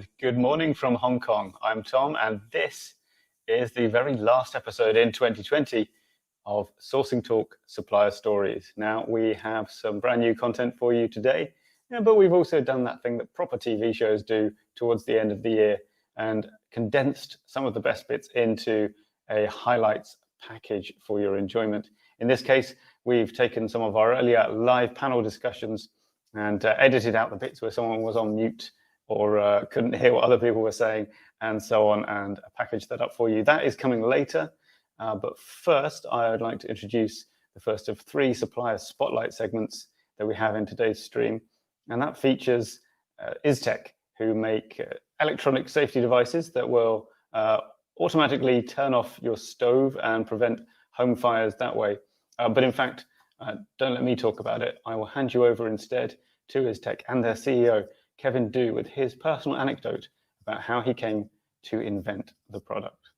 and good morning from Hong Kong. I'm Tom, and this is the very last episode in 2020 of Sourcing Talk Supplier Stories. Now, we have some brand new content for you today, but we've also done that thing that proper TV shows do towards the end of the year and condensed some of the best bits into a highlights package for your enjoyment. In this case, we've taken some of our earlier live panel discussions and edited out the bits where someone was on mute or couldn't hear what other people were saying, and so on, and package that up for you. That is coming later, but first I would like to introduce the first of 3 Supplier Spotlight segments that we have in today's stream, and that features ISTEC, who make electronic safety devices that will automatically turn off your stove and prevent home fires that way. But in fact, don't let me talk about it. I will hand you over instead to ISTEC and their CEO, Kevin Du, with his personal anecdote about how he came to invent the product.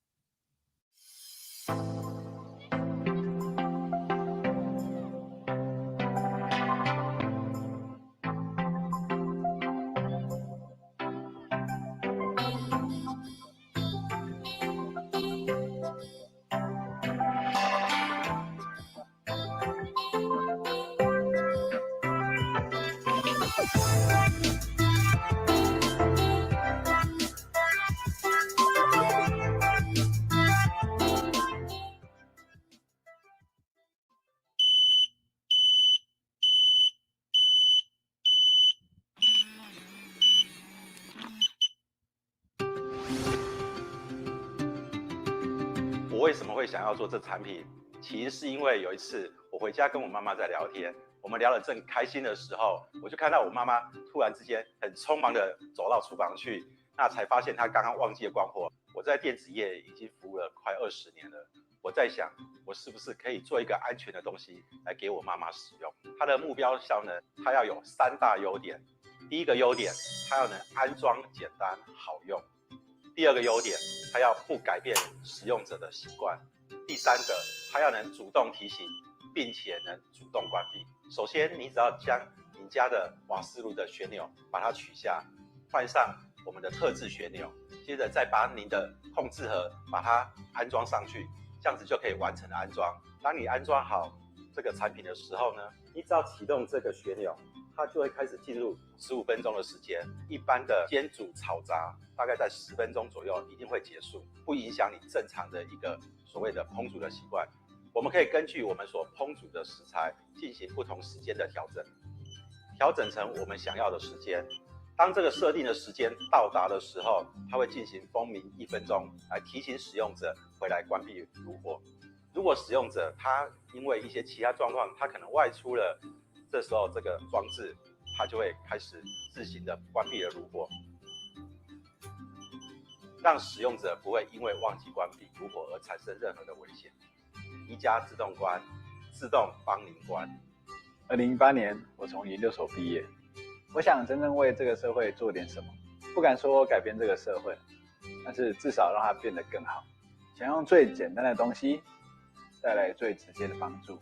我为什么会想要做这产品？其实是因为有一次我回家跟我妈妈在聊天，我们聊得正开心的时候，我就看到我妈妈突然之间很匆忙的走到厨房去，那才发现她刚刚忘记了关火。我在电子业已经服务了快20年了，我在想，我是不是可以做一个安全的东西来给我妈妈使用？它的目标效能，它要有3大优点。第一个优点，它要能安装简单好用。第二个优点，它要不改变使用者的习惯。第三个，它要能主动提醒，并且能主动关闭。首先，你只要将你家的瓦斯炉的旋钮把它取下，换上我们的特制旋钮，接着再把您的控制盒把它安装上去，这样子就可以完成安装。当你安装好这个产品的时候呢，你只要启动这个旋钮，它就会开始进入15分钟的时间。一般的煎煮炒炸大概在10分钟左右一定会结束，不影响你正常的一个所谓的烹煮的习惯。我们可以根据我们所烹煮的食材进行不同时间的调整，调整成我们想要的时间。当这个设定的时间到达的时候，它会进行蜂鸣1分钟，来提醒使用者回来关闭炉火。如果使用者他因为一些其他状况，他可能外出了，这时候这个装置它就会开始自行的关闭了炉火，让使用者不会因为忘记关闭炉火而产生任何的危险。宜家自动关，自动帮您关。2018年，我从研究所毕业，我想真正为这个社会做点什么，不敢说改变这个社会，但是至少让它变得更好。想用最简单的东西，带来最直接的帮助。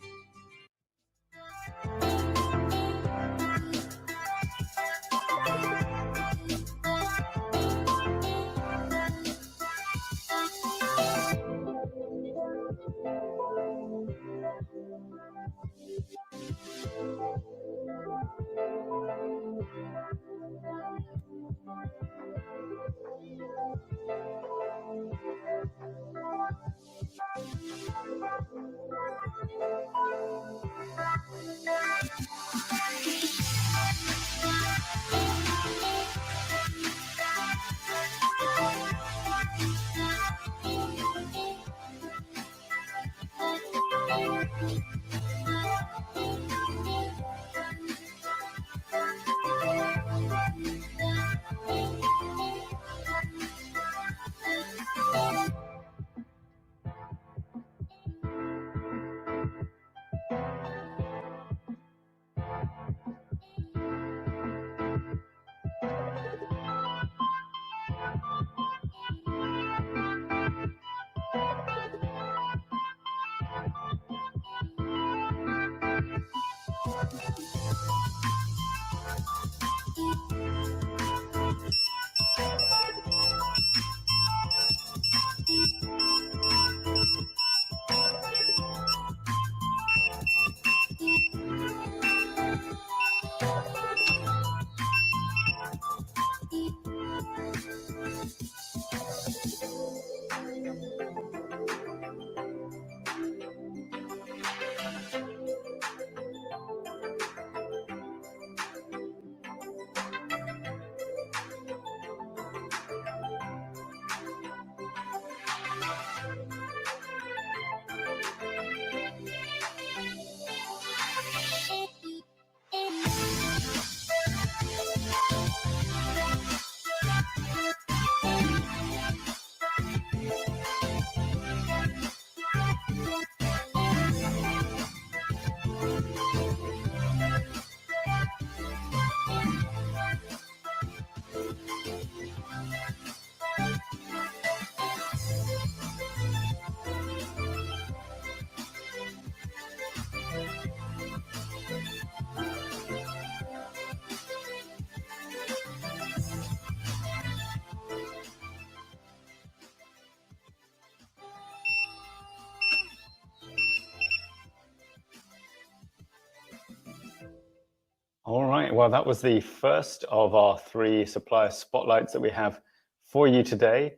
All right. Well, that was the first of our 3 supplier spotlights that we have for you today.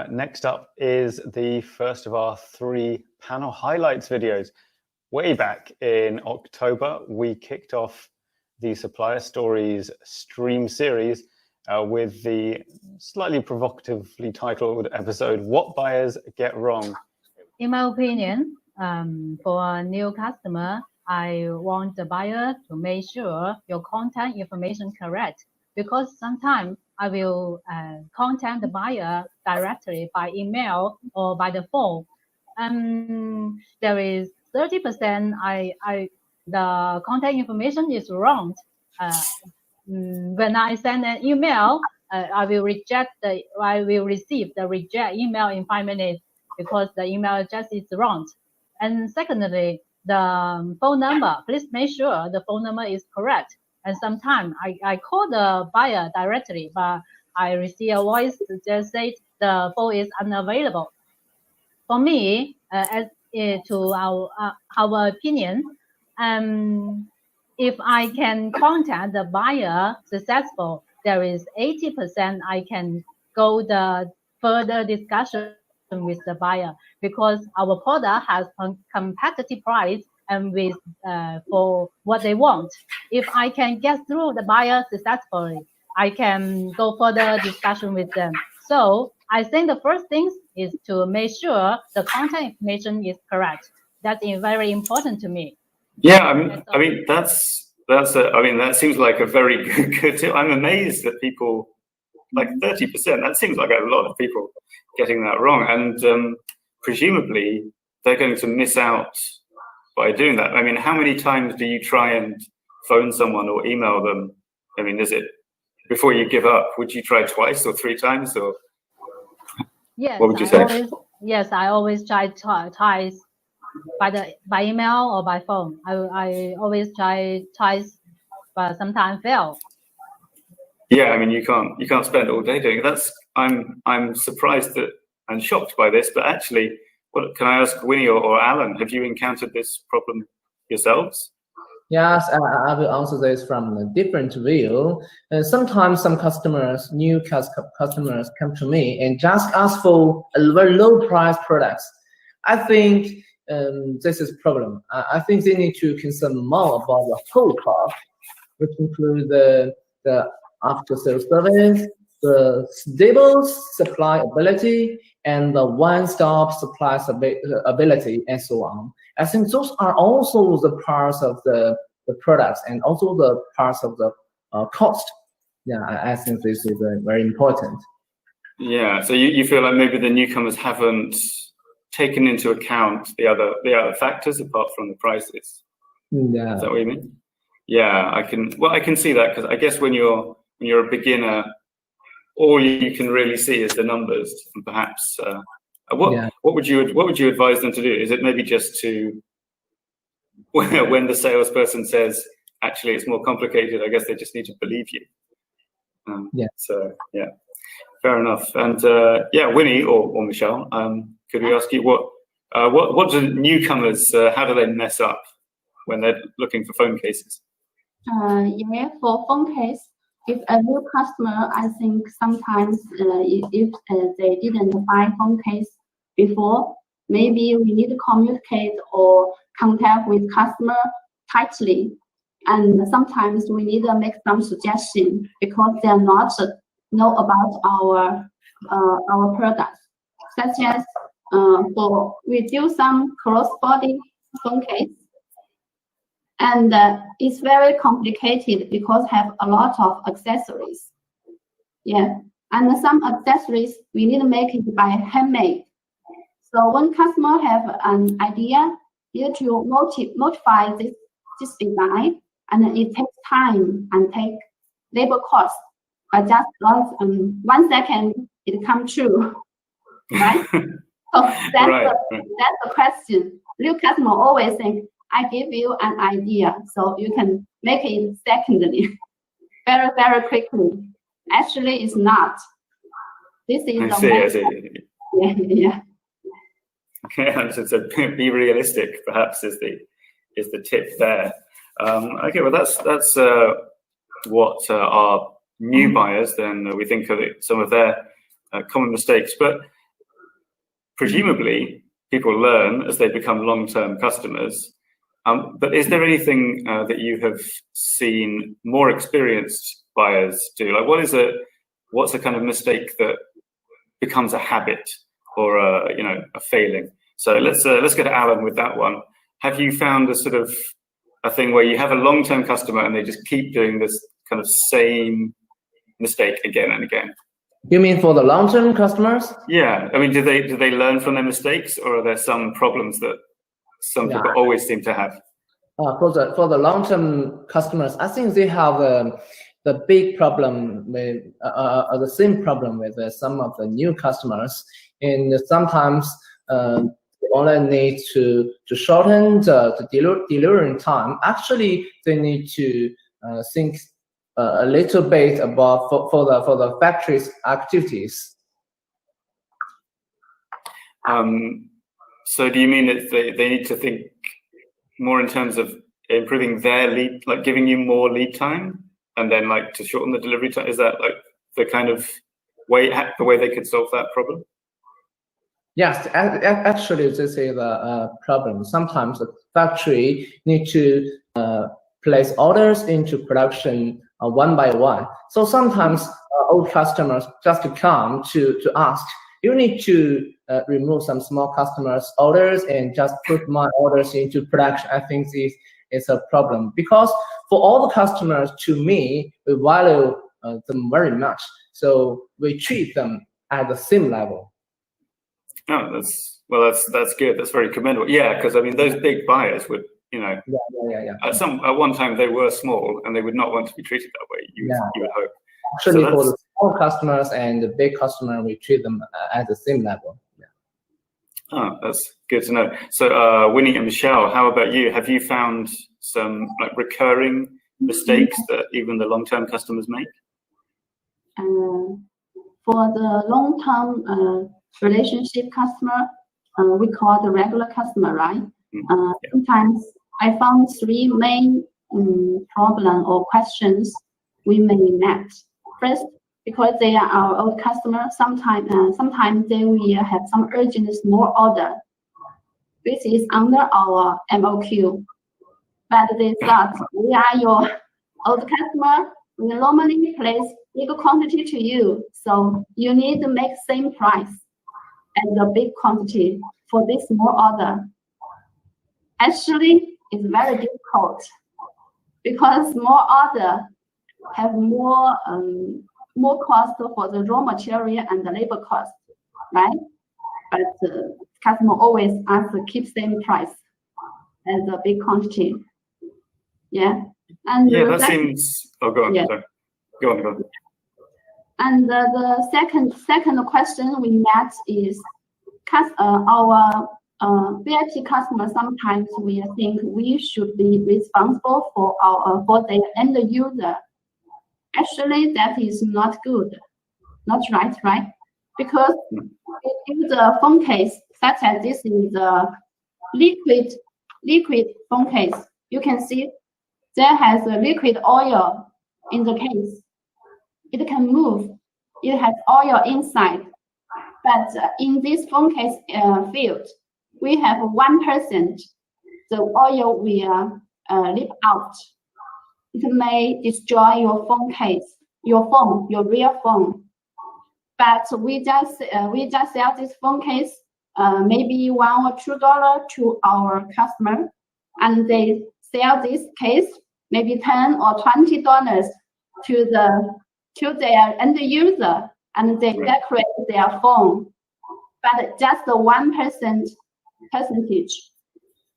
Next up is the first of our 3 panel highlights videos. Way back in October, we kicked off the Supplier Stories stream series with the slightly provocatively titled episode, What Buyers Get Wrong. In my opinion, for a new customer, I want the buyer to make sure your contact information correct, because sometimes I will contact the buyer directly by email or by the phone. There is 30% the contact information is wrong. When I send an email, I will receive the reject email in 5 minutes because the email address is wrong. And secondly, the phone number, please make sure the phone number is correct. And sometimes I call the buyer directly, but I receive a voice that just says the phone is unavailable. For me, to our opinion, if I can contact the buyer successful, there is 80% I can go the further discussion with the buyer, because our product has competitive price and with for what they want. If I can get through the buyer successfully, I can go further discussion with them. So I think the first thing is to make sure the contact information is correct. That's very important to me. Yeah, I mean that seems like a very good tip. I'm amazed that people, like 30%, that seems like a lot of people getting that wrong. And presumably they're going to miss out by doing that. I mean, how many times do you try and phone someone or email them? I mean, is it, before you give up, would you try twice or 3 times, or yes, what would you say? I always try twice by email or by phone. I always try twice, but sometimes fail. Yeah, I mean, you can't spend all day doing it. I'm surprised and shocked by this, but actually, what can I ask Winnie or Alan? Have you encountered this problem yourselves? Yes, I will answer this from a different view. Sometimes some new customers come to me and just ask for a very low price products. I think this is a problem. I think they need to consider more about the whole cost, which includes the after-sales service, the stable supply ability, and the one-stop supply ability, and so on. I think those are also the parts of the products and also the parts of the cost. Yeah, I think this is very important. Yeah, so you feel like maybe the newcomers haven't taken into account the other factors apart from the prices. Yeah. Is that what you mean? Yeah, I can see that, because I guess when you're a beginner, all you can really see is the numbers, and perhaps what would you advise them to do? Is it maybe just to, when the salesperson says actually it's more complicated, I guess they just need to believe you. So yeah, fair enough. And Winnie or Michelle, could we ask you what do newcomers, how do they mess up when they're looking for phone cases? Yeah, for phone case, if a new customer, I think sometimes if they didn't buy phone case before, maybe we need to communicate or contact with customer tightly. And sometimes we need to make some suggestion because they are not know about our products, such as we do some cross-body phone case. And it's very complicated because have a lot of accessories. Yeah, and some accessories we need to make it by handmade. So when customer have an idea, you need to modify this design, and it takes time and take labor cost. But just 1 second, it come true, right? So that's the question. New customer always think, I give you an idea, so you can make it secondly, very, very quickly. Actually, it's not. This is I see. Yeah. Okay, so be realistic, perhaps, is the tip there. Okay, well that's what our new buyers, then we think of some of their common mistakes, but presumably people learn as they become long-term customers. But is there anything that you have seen more experienced buyers do? Like, what's a kind of mistake that becomes a habit or a failing? So let's go to Alan with that one. Have you found a thing where you have a long-term customer and they just keep doing this kind of same mistake again and again? You mean for the long-term customers? Yeah, I mean, do they learn from their mistakes, or are there some problems that some people always seem to have? For the long-term customers, I think they have the big problem with the same problem with some of the new customers, and sometimes they only need to shorten the delivering time. Actually, they need to think a little bit about for the factory's activities. So do you mean that they need to think more in terms of improving their lead, like giving you more lead time, and then like to shorten the delivery time? Is that like the kind of way they could solve that problem? Yes, actually, this is the problem. Sometimes the factory need to place orders into production one by one. So sometimes old customers just come to ask, you need to remove some small customers' orders and just put my orders into production. I think this is a problem, because for all the customers, to me, we value them very much. So we treat them at the same level. Oh, that's good. That's very commendable. Yeah, because I mean, those big buyers would, Yeah. At one time they were small and they would not want to be treated that way. You would hope. Actually, so for the small customers and the big customer, we treat them at the same level. Yeah. Oh, that's good to know. So, Winnie and Michelle, how about you? Have you found some like recurring mistakes that even the long-term customers make? For the long-term relationship customer, we call the regular customer, right? Sometimes I found three main problem or questions we may net. First, because they are our old customer, sometimes they will have some urgent small order, which is under our MOQ. But they thought, we are your old customer, we normally place big quantity to you, so you need to make same price as the big quantity for this small order. Actually, it's very difficult because small order have more cost for the raw material and the labor cost, right? But the customer always asks to keep same price as a big quantity. Yeah, and that seems. Oh, go on. Yeah. Sorry. Go on. And the second question we met is, our VIP customers, sometimes we think we should be responsible for their end user. Actually, that is not good, not right? Because if the phone case, such as this is the liquid phone case, you can see there has a liquid oil in the case. It can move. It has oil inside. But in this phone case field, we have 1%. The oil will leak out. It may destroy your phone case, your real phone. But we just sell this phone case maybe $1 or $2 to our customer, and they sell this case maybe $10 or $20 to their end user, and they decorate their phone. But just the 1% percentage,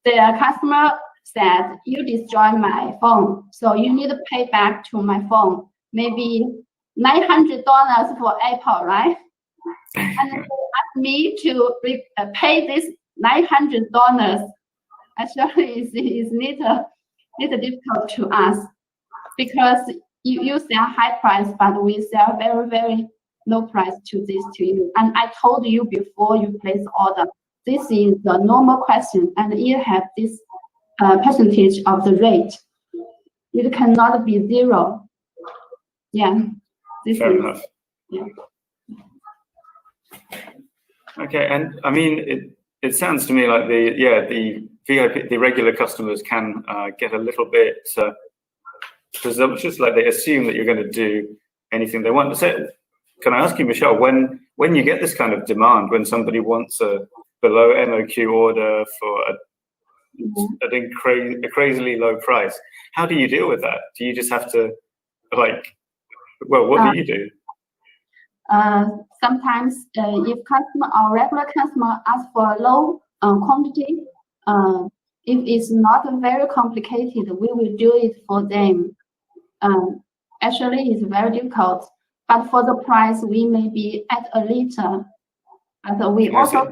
the customer said, you destroy my phone, so you need to pay back to my phone, maybe $900 for Apple, right? And they asked me to pay this $900. Actually, it's little difficult to us, because you sell high price, but we sell very, very low price to you. And I told you before you place order, this is the normal question, and you have this percentage of the rate. it cannot be 0. Yeah, this Fair is enough. yeah. Okay, and I mean, it sounds to me like the VIP, the regular customers can get a little bit presumptuous, like they assume that you're going to do anything they want. So, can I ask you, Michelle, when you get this kind of demand, when somebody wants a below MOQ order for a crazily low price, how do you deal with that? Do you just have to, like, well, what do you do? Sometimes if customer or regular customer ask for a low quantity, if it's not very complicated, we will do it for them. Actually, it's very difficult, but for the price, we may be at a little. But we also,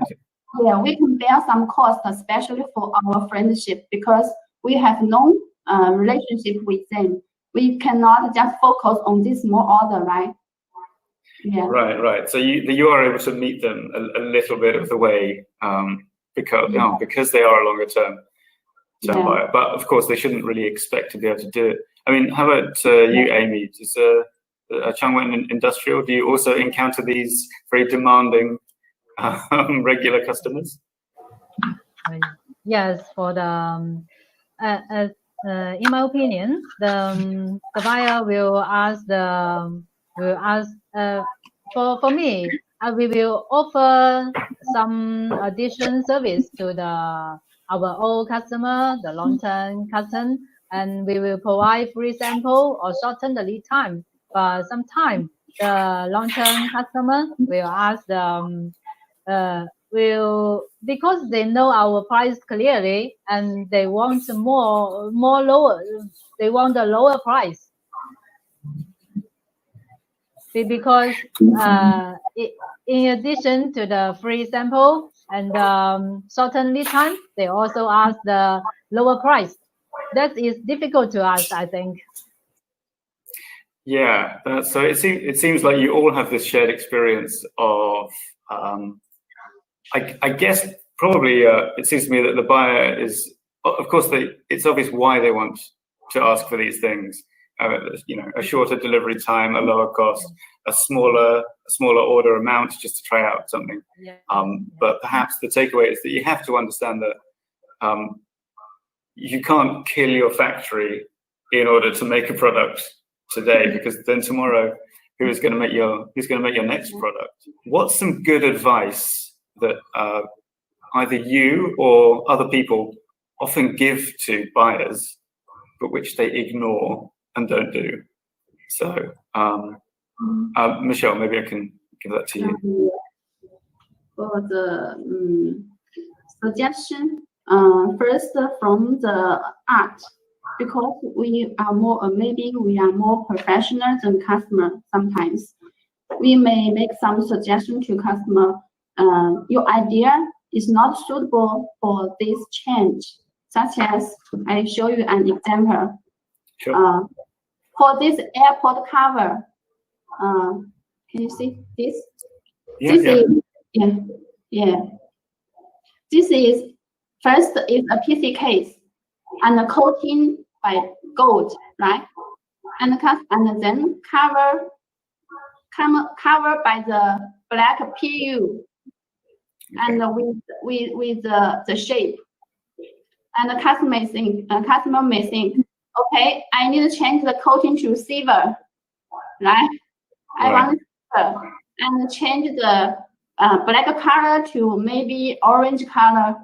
we can bear some cost, especially for our friendship, because we have no relationship with them. We cannot just focus on this small order, right? Yeah. Right. So you are able to meet them a little bit of the way because they are a longer term buyer. But of course, they shouldn't really expect to be able to do it. I mean, how about you, Amy? Does Changwen Industrial, do you also encounter these very demanding regular customers? Yes, for the in my opinion, the buyer will ask for me. We will offer some additional service to our old customer, the long-term customer, and we will provide free sample or shorten the lead time. But sometimes the long-term customer will ask because they know our price clearly and they want more lower. They want a lower price. Because in addition to the free sample and shorten lead time, they also ask the lower price. That is difficult to us, I think. Yeah, so it seems like you all have this shared experience of, I guess probably it seems to me that the buyer is, of course, it's obvious why they want to ask for these things. A shorter delivery time, a lower cost, a smaller order amount just to try out something. Yeah. But perhaps the takeaway is that you have to understand that you can't kill your factory in order to make a product today, because then tomorrow, who's going to make your next product? What's some good advice that either you or other people often give to buyers, but which they ignore and don't do? So, Michelle, maybe I can give that to you. For the suggestion, first from the art, because we are more professional than customer. Sometimes we may make some suggestion to customer. Your idea is not suitable for this change, such as I show you an example. Sure. For this airport cover, can you see this? This is first is a PC case and a coating by gold, right? And then cover by the black PU, and with the shape. And the customer may think, okay, I need to change the coating to silver, right? I want silver, and change the black color to maybe orange color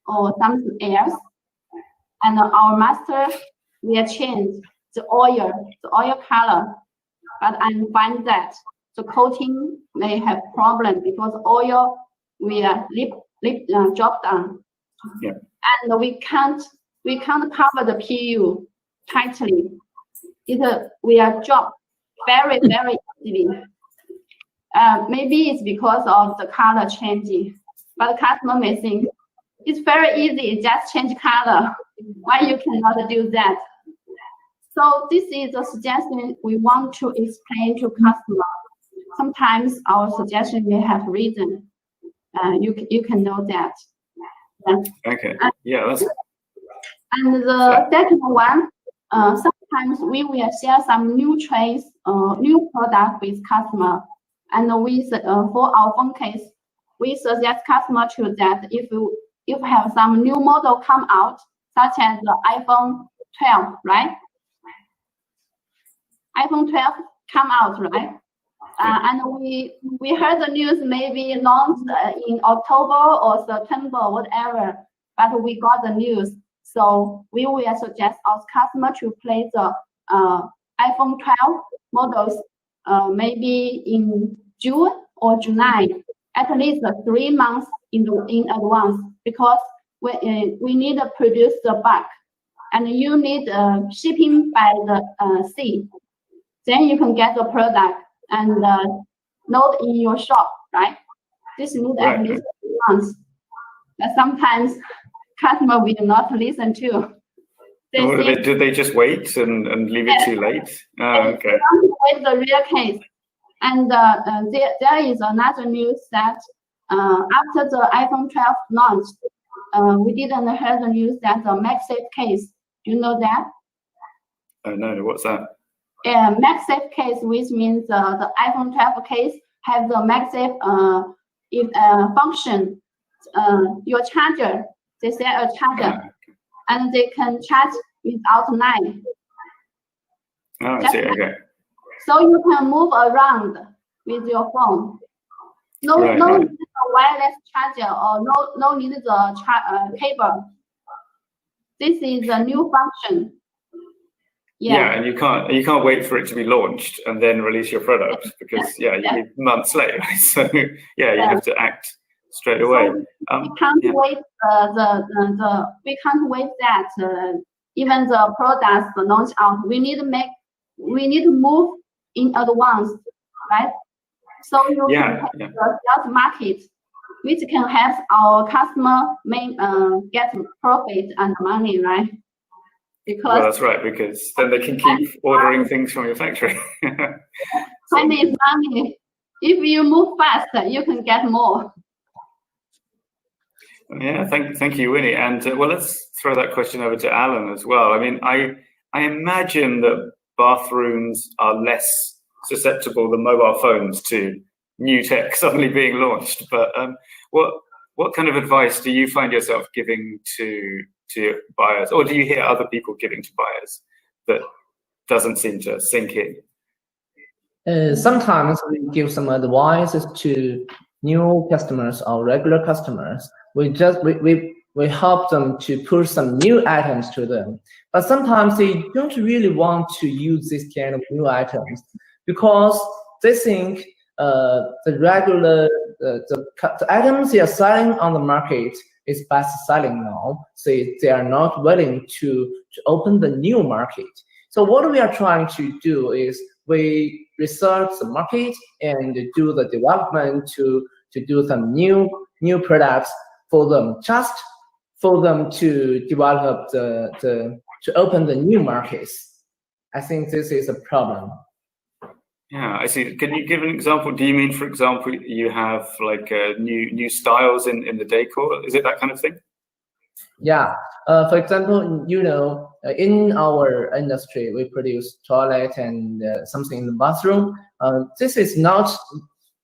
or something else. And our master will change the oil color, but I find that the coating may have problem because oil will drop down. Yeah. And we can't cover the PU tightly. It will drop very easily. Maybe it's because of the color changing, but the customer may think it's very easy, just change color. Why you cannot do that? So this is a suggestion we want to explain to customer. Sometimes our suggestion may have reason. You can know that. Okay. Yeah. That's... And the second one, sometimes we will share some new trends, new product with customer, and we for our phone case, we suggest customer to that if you have some new model come out, such as the iPhone 12, right? iPhone 12 come out, right? And we heard the news maybe launched in October or September, whatever, but we got the news. So we will suggest our customer to place the iPhone 12 models maybe in June or July, at least 3 months in advance, because we need to produce the bulk, and you need shipping by the sea. Then you can get the product and load in your shop, right? This needs at least 3 months. But sometimes customer will not listen to. Do they just wait and leave it too late? Okay. They want to wait the real case. And there is another news that after the iPhone 12 launched, we didn't hear the news that the MagSafe case. Do you know that? Oh no, what's that? MagSafe case, which means the iPhone 12 case has the MagSafe function. Your charger, they sell a charger, and they can charge without line. Oh, I see. Okay. So you can move around with your phone. No need a wireless charger or no need the cable. This is a new function. Yeah, and you can't wait for it to be launched and then release your product, because you need months later. So you have to act straight away. So we can't wait we can't wait that even the products launch out. We need to move in advance, right? So you can have the sales market, which can help our customer get profit and money, right? Because that's right, because then they can keep ordering things from your factory. Time is money. If you move fast, you can get more. Yeah, thank you, Winnie. And well, let's throw that question over to Alan as well. I mean, I imagine that bathrooms are less susceptible than mobile phones to new tech suddenly being launched. But what kind of advice do you find yourself giving to buyers, or do you hear other people giving to buyers that doesn't seem to sink in? Sometimes we give some advices to new customers or regular customers. We help them to push some new items to them, but sometimes they don't really want to use this kind of new items because they think the regular the items they are selling on the market is best selling now, so they are not willing to open the new market. So what we are trying to do is we research the market and do the development to do some new products for them, just for them to develop to open the new markets. I think this is a problem. Yeah, I see. Can you give an example? Do you mean, for example, you have like new styles in the decor? Is it that kind of thing? Yeah. For example, in our industry, we produce toilet and something in the bathroom. This is not.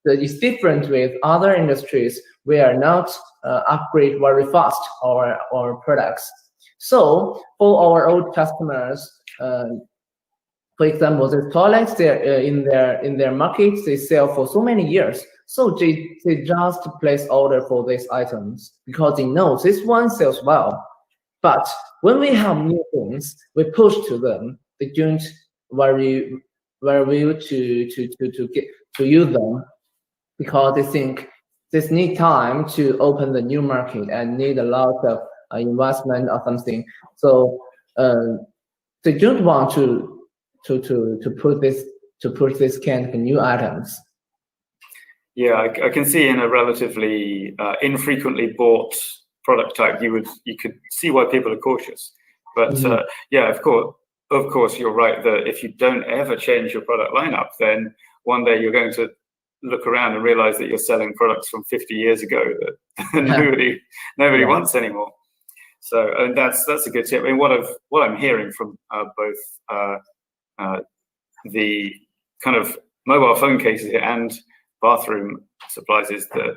It's different with other industries. We are not upgrade very fast our products. So for our old customers. For example, the toilets in their markets they sell for so many years, so they just place order for these items because they know this one sells well. But when we have new things, we push to them. They don't very well to use them because they think this need time to open the new market and need a lot of investment or something. So they don't want to push this kind of new items. Yeah, I can see in a relatively infrequently bought product type, you could see why people are cautious. But yeah, of course, you're right that if you don't ever change your product lineup, then one day you're going to look around and realize that you're selling products from 50 years ago that nobody wants anymore. So, and that's a good tip. I mean, what I'm hearing from both the kind of mobile phone cases and bathroom supplies is that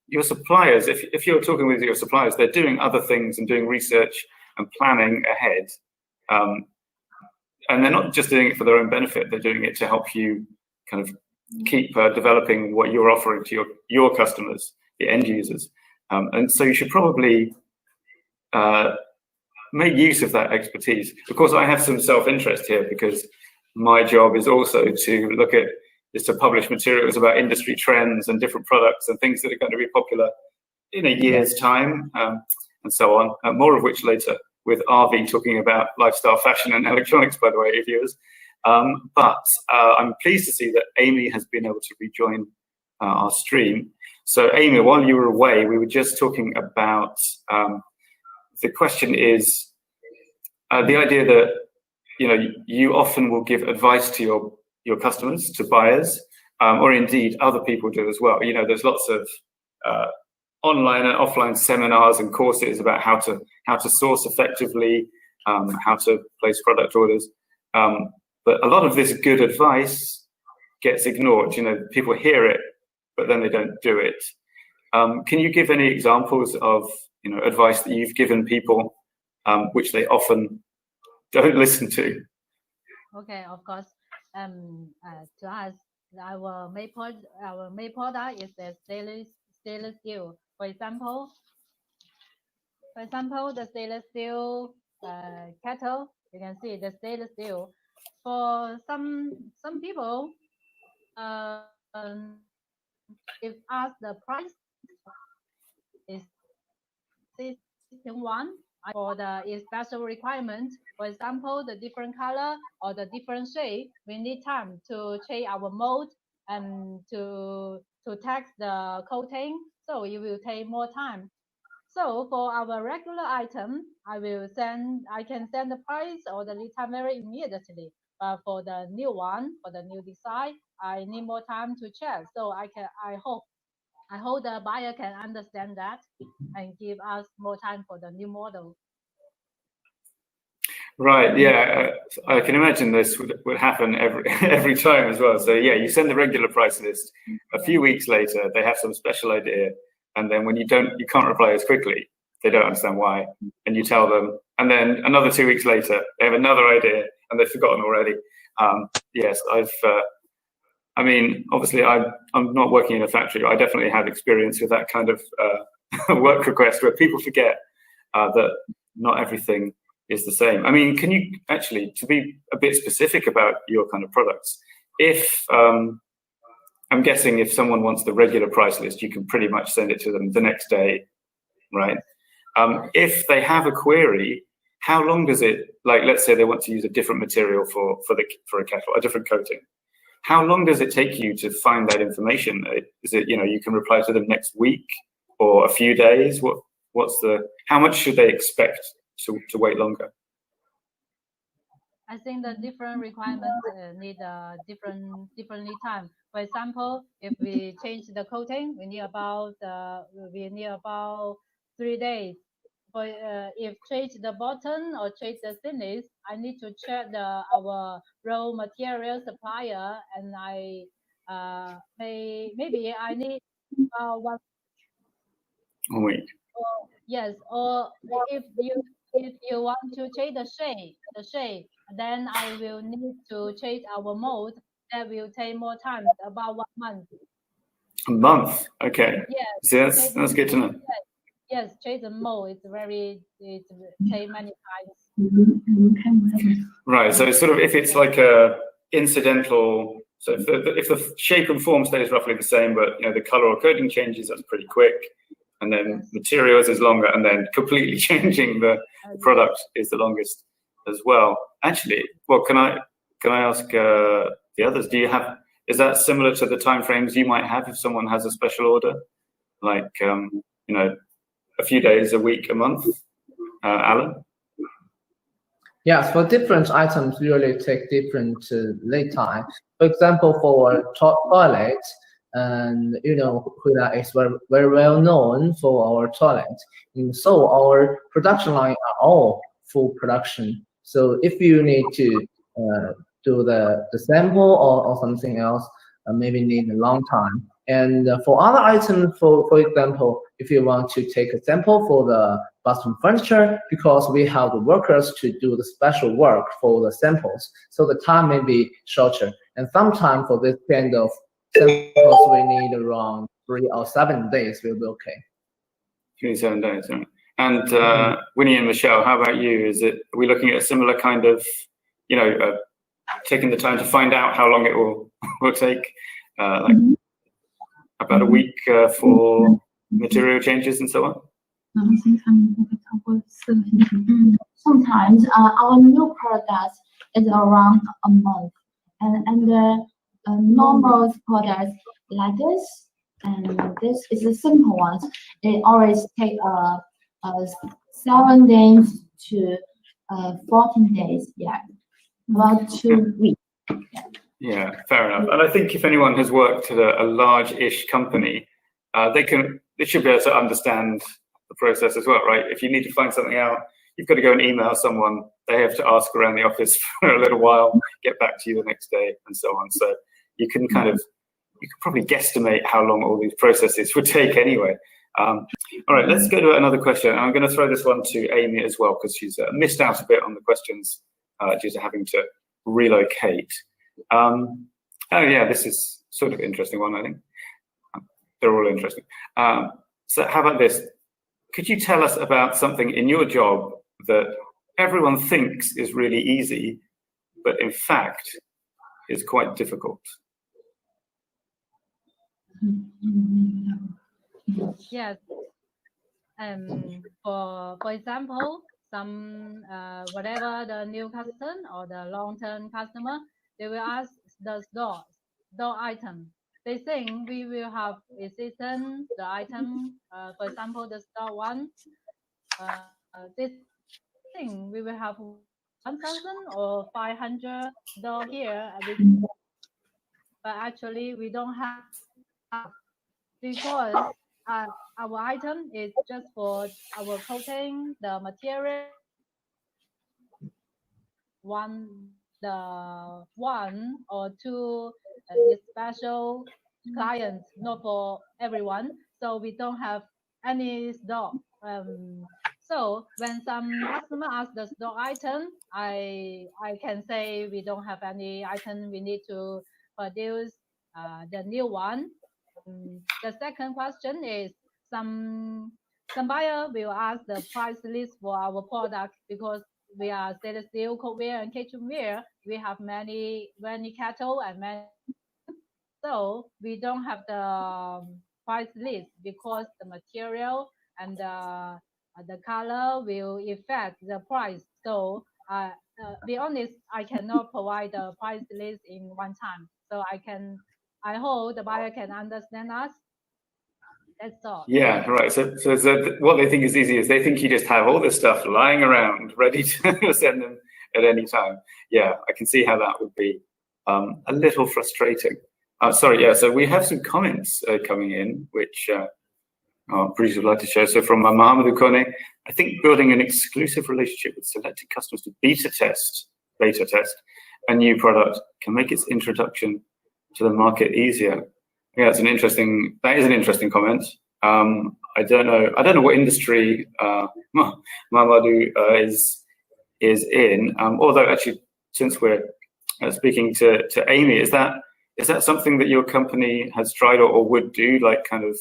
your suppliers, if you're talking with your suppliers, they're doing other things and doing research and planning ahead. And they're not just doing it for their own benefit, they're doing it to help you kind of keep developing what you're offering to your customers, the end users. And so you should probably make use of that expertise. Of course, I have some self-interest here because my job is also to publish materials about industry trends and different products and things that are going to be popular in a year's time, and so on. More of which later, with RV talking about lifestyle, fashion, and electronics, by the way, viewers. But I'm pleased to see that Amy has been able to rejoin our stream. So Amy, while you were away, we were just talking about, the question is the idea that, you know, you often will give advice to your customers, to buyers, or indeed other people do as well. You know, there's lots of online and offline seminars and courses about how to source effectively, how to place product orders. But a lot of this good advice gets ignored. You know, people hear it, but then they don't do it. Can you give any examples of, you know, advice that you've given people, which they often don't listen to? Okay, of course. To us, our main product is the stainless steel. For example, the stainless steel kettle. You can see the stainless steel. For some people, if asked the price is one for the special requirement. For example, the different color or the different shape, we need time to change our mold and to test the coating. So it will take more time. So for our regular item, I can send the price or the lead time very immediately. But for the new one, for the new design, I need more time to check. So I hope the buyer can understand that and give us more time for the new model. Right. Yeah, I can imagine this would happen every time as well. So yeah, you send the regular price list. A few weeks later, they have some special idea, and then when you can't reply as quickly. They don't understand why, and you tell them, and then another 2 weeks later, they have another idea, and they've forgotten already. Yes, I mean, obviously, I'm not working in a factory. I definitely have experience with that kind of work request where people forget that not everything is the same. I mean, can you actually, to be a bit specific about your kind of products, if I'm guessing if someone wants the regular price list, you can pretty much send it to them the next day, right? If they have a query, how long does it, like, let's say they want to use a different material for a kettle, a different coating. How long does it take you to find that information? Is it, you know, you can reply to them next week or a few days? How much should they expect to wait longer? I think the different requirements need different lead time. For example, if we change the coating, we need about 3 days. For if change the button or change the thickness, I need to check our raw material supplier, and maybe I need 1 week. Yes, or if you want to change the shade, then I will need to change our mold. That will take more time, about 1 month. A month, okay. Yes. See, that's good to know. Yes, change the mold. It take many times. Right. So sort of if it's like a incidental, so if the shape and form stays roughly the same, but you know the color or coating changes, that's pretty quick. And then materials is longer, and then completely changing the product is the longest as well. Actually, well, can I ask the others? Is that similar to the timeframes you might have if someone has a special order, like you know, a few days, a week, a month? Alan? Yes, for different items, usually take different lead time. For example, for toilet, and Huda is very, very well known for our toilet. And so our production line are all full production. So if you need to do the sample or something else, maybe need a long time. And for other items, for example, if you want to take a sample for the bathroom furniture, because we have the workers to do the special work for the samples, so the time may be shorter. And sometimes for this kind of samples, we need around 3 or 7 days will be okay. 3 to 7 days, right. And Winnie and Michelle, how about you? Are we looking at a similar kind of, taking the time to find out how long it will take, like about a week for material changes and so on? Sometimes our new product is around a month, and the normal products like this, and this is a simple one. It always take 7 days to 14 days. Yeah, about 2 weeks. Yeah, fair enough. And I think if anyone has worked at a large-ish company, they should be able to understand the process as well, right? If you need to find something out, you've got to go and email someone. They have to ask around the office for a little while, get back to you the next day, and so on. So you can probably guesstimate how long all these processes would take anyway. All right, let's go to another question. I'm going to throw this one to Amy as well, because she's missed out a bit on the questions due to having to relocate. Oh yeah, this is sort of interesting one, I think. They're all interesting. So how about this? Could you tell us about something in your job that everyone thinks is really easy, but in fact is quite difficult? Yes. For example, some whatever the new customer or the long-term customer, they will ask the store item. They think we will have a season the item. For example, the store one. They think we will have 1,000 or 500 here, but actually we don't have, because our item is just for our coating, the material, one or two special clients, not for everyone. So we don't have any stock. So when some customer ask the stock item, I can say we don't have any item. We need to produce the new one. The second question is some buyer will ask the price list for our product, because we are stainless steel, cookware, and kitchenware. We have many kettle and many. So we don't have the price list, because the material and the color will affect the price. So be honest, I cannot provide the price list in one time. So I hope the buyer can understand us. That's all. Yeah, right. So what they think is easy is they think you just have all this stuff lying around ready to send them at any time. Yeah, I can see how that would be a little frustrating. Sorry, yeah, so we have some comments coming in, which our producers would like to share. So from Mohammed Ukone, I think building an exclusive relationship with selected customers to beta test a new product can make its introduction to the market easier. Yeah, that is an interesting comment. I don't know what industry Mamadou is in. Although actually, since we're speaking to Amy, is that something that your company has tried or would do, like kind of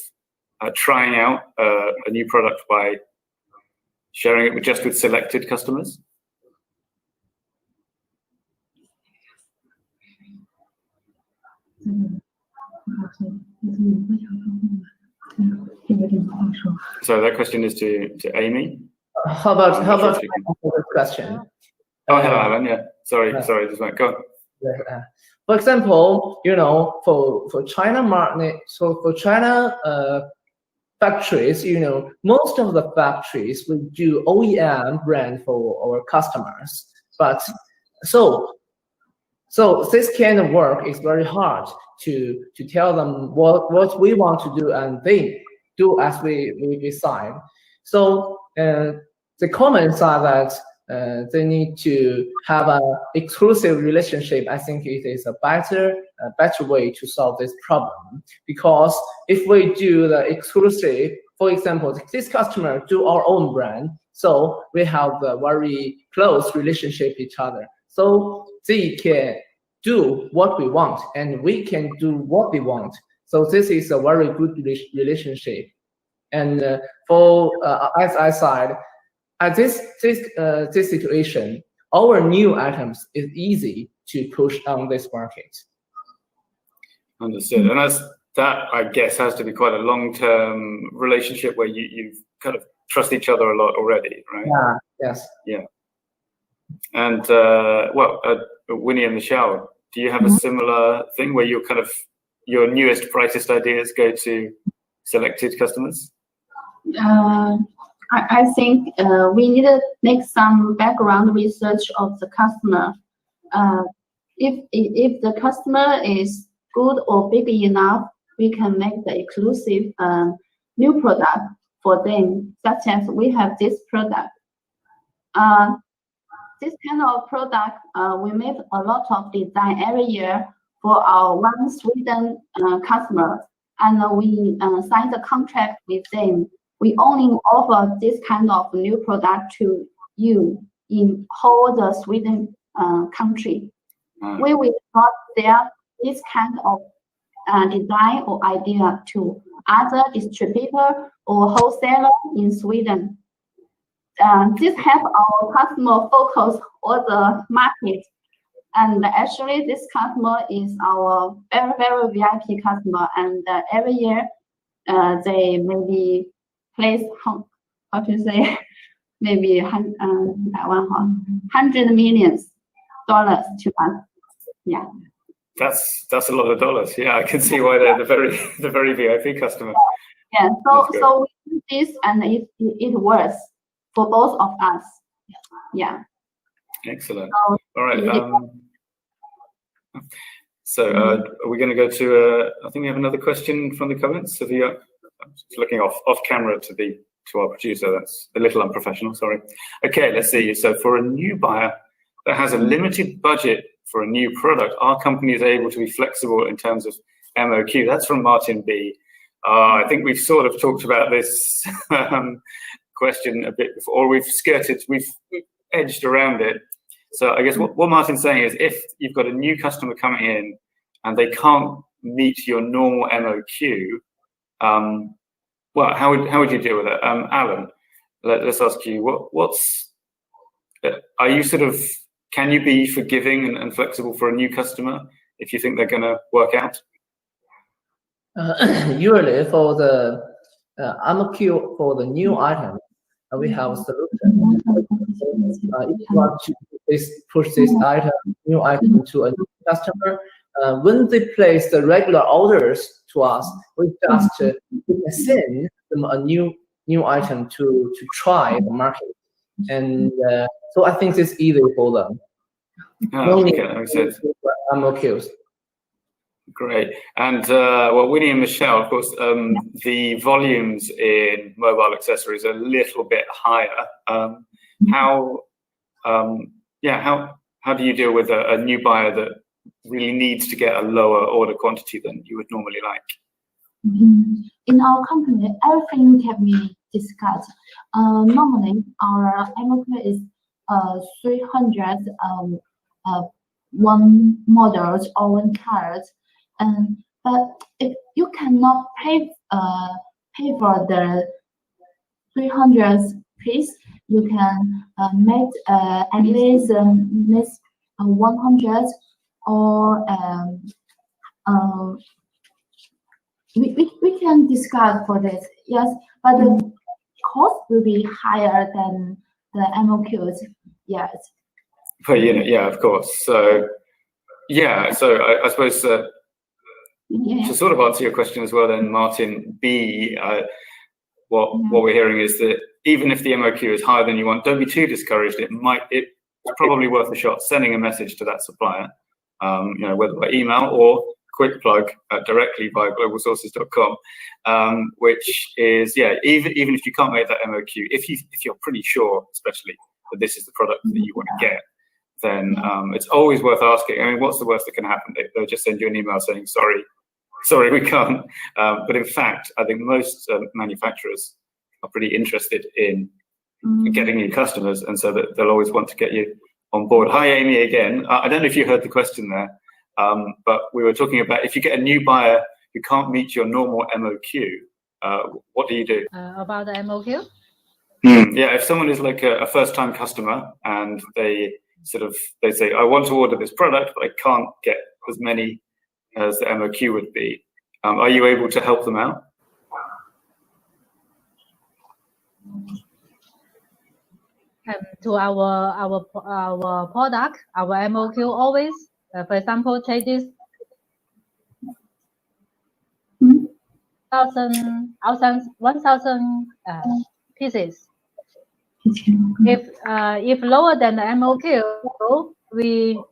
trying out a new product by sharing it just with selected customers? So that question is to Amy. How about this question? Oh, hello, Alan. Yeah, sorry, just went. Go on. For example, for China market, so for China factories, most of the factories will do OEM brand for our customers. But so this kind of work is very hard. to tell them what we want to do, and they do as we decide. So the comments are that they need to have an exclusive relationship. I think it is a better way to solve this problem, because if we do the exclusive, for example, this customer do our own brand, so we have a very close relationship with each other. So they can do what we want, and we can do what we want. So this is a very good relationship. And for as I said, at this situation, our new items is easy to push on this market. Understood. And that I guess has to be quite a long-term relationship where you kind of trust each other a lot already, right? Yeah. Yes. Yeah. And Winnie and Michelle, do you have a similar thing where you're kind of your newest, brightest ideas go to selected customers? I think we need to make some background research of the customer. If the customer is good or big enough, we can make the exclusive new product for them, such as we have this product. This kind of product, we make a lot of design every year for our One Sweden customer, and we sign the contract with them. We only offer this kind of new product to you in whole the Sweden country. We will not sell this kind of design or idea to other distributor or wholesaler in Sweden. This help our customer focus on the market. And actually, this customer is our very, very VIP customer. And every year, they maybe place, how to say, maybe $100 million to us. Yeah. That's a lot of dollars. Yeah, I can see why they're the very VIP customer. Yeah. So we do this, and it works for both of us. Yeah. Excellent. All right. So are we going to go to? I think we have another question from the comments. So I'm just looking off camera to our producer. That's a little unprofessional. Sorry. Okay. Let's see. So for a new buyer that has a limited budget for a new product, our company is able to be flexible in terms of MOQ. That's from Martin B. I think we've sort of talked about this question a bit before, or we've edged around it. So I guess what Martin's saying is, if you've got a new customer coming in and they can't meet your normal MOQ, well, how would you deal with it? Alan, let's ask you, are you sort of, can you be forgiving and flexible for a new customer if you think they're going to work out? Usually for the MOQ for the new item, we have a solution. If you want to push this new item to a new customer, when they place the regular orders to us, we just send them a new item to try the market, and so I think it's easy for them. Okay, that makes sense. MOQs. Great. And Winnie and Michelle, of course, the volumes in mobile accessories are a little bit higher. How do you deal with a new buyer that really needs to get a lower order quantity than you would normally like? In our company, everything can be discussed. Normally, our MOQ is 300 one models or one cards. But if you cannot pay for the 300 piece, you can make at least 100, or we can discuss for this. Yes, but the cost will be higher than the MOQs. Yes. Per unit, yeah, of course. So yeah, so I suppose. To sort of answer your question as well, then Martin B, what we're hearing is that even if the MOQ is higher than you want, don't be too discouraged. It's probably worth a shot sending a message to that supplier, whether by email or quick plug directly via globalsources.com, which is, even if you can't make that MOQ, if you're pretty sure, especially, that this is the product that you want to get, then it's always worth asking. I mean, what's the worst that can happen? They'll just send you an email saying, sorry, we can't. But in fact, I think most manufacturers are pretty interested in getting new customers, and so that they'll always want to get you on board. Hi, Amy, again. I don't know if you heard the question there, but we were talking about if you get a new buyer who can't meet your normal MOQ, what do you do? About the MOQ? Yeah, if someone is like a first-time customer and they say, I want to order this product, but I can't get as many as the MOQ would be, are you able to help them out? To our product, our MOQ always, for example, take this 1,000 pieces. If lower than the MOQ, we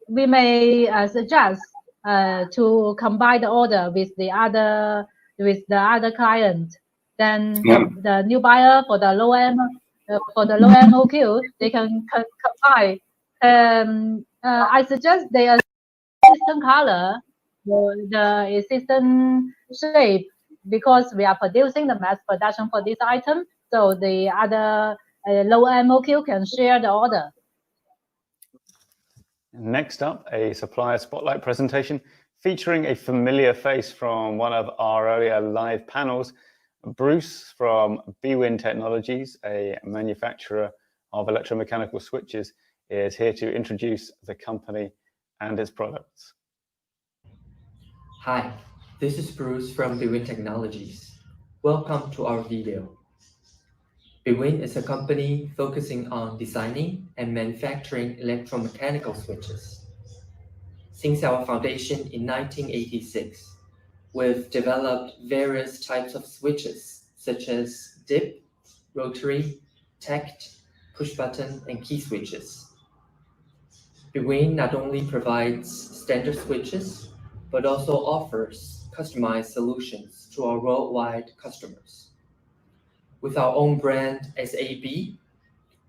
may suggest to combine the order with the other client. Then the new buyer for the low MOQ, they can combine. I suggest the existing color, the existing shape, because we are producing the mass production for this item, so the other low MOQ can share the order. Next up, a Supplier Spotlight presentation featuring a familiar face from one of our earlier live panels. Bruce from Bwin Technologies, a manufacturer of electromechanical switches, is here to introduce the company and its products. Hi, this is Bruce from Bwin Technologies. Welcome to our video. Bwin is a company focusing on designing and manufacturing electromechanical switches. Since our foundation in 1986, we've developed various types of switches, such as dip, rotary, takt, push button, and key switches. Bwin not only provides standard switches, but also offers customized solutions to our worldwide customers. With our own brand SAB,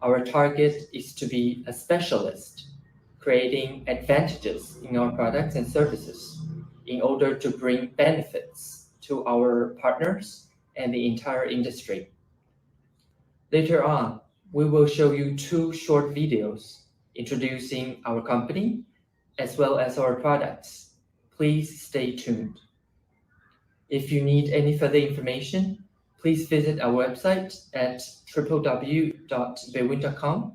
our target is to be a specialist, creating advantages in our products and services in order to bring benefits to our partners and the entire industry. Later on, we will show you 2 short videos introducing our company as well as our products. Please stay tuned. If you need any further information, please visit our website at www.bwin.com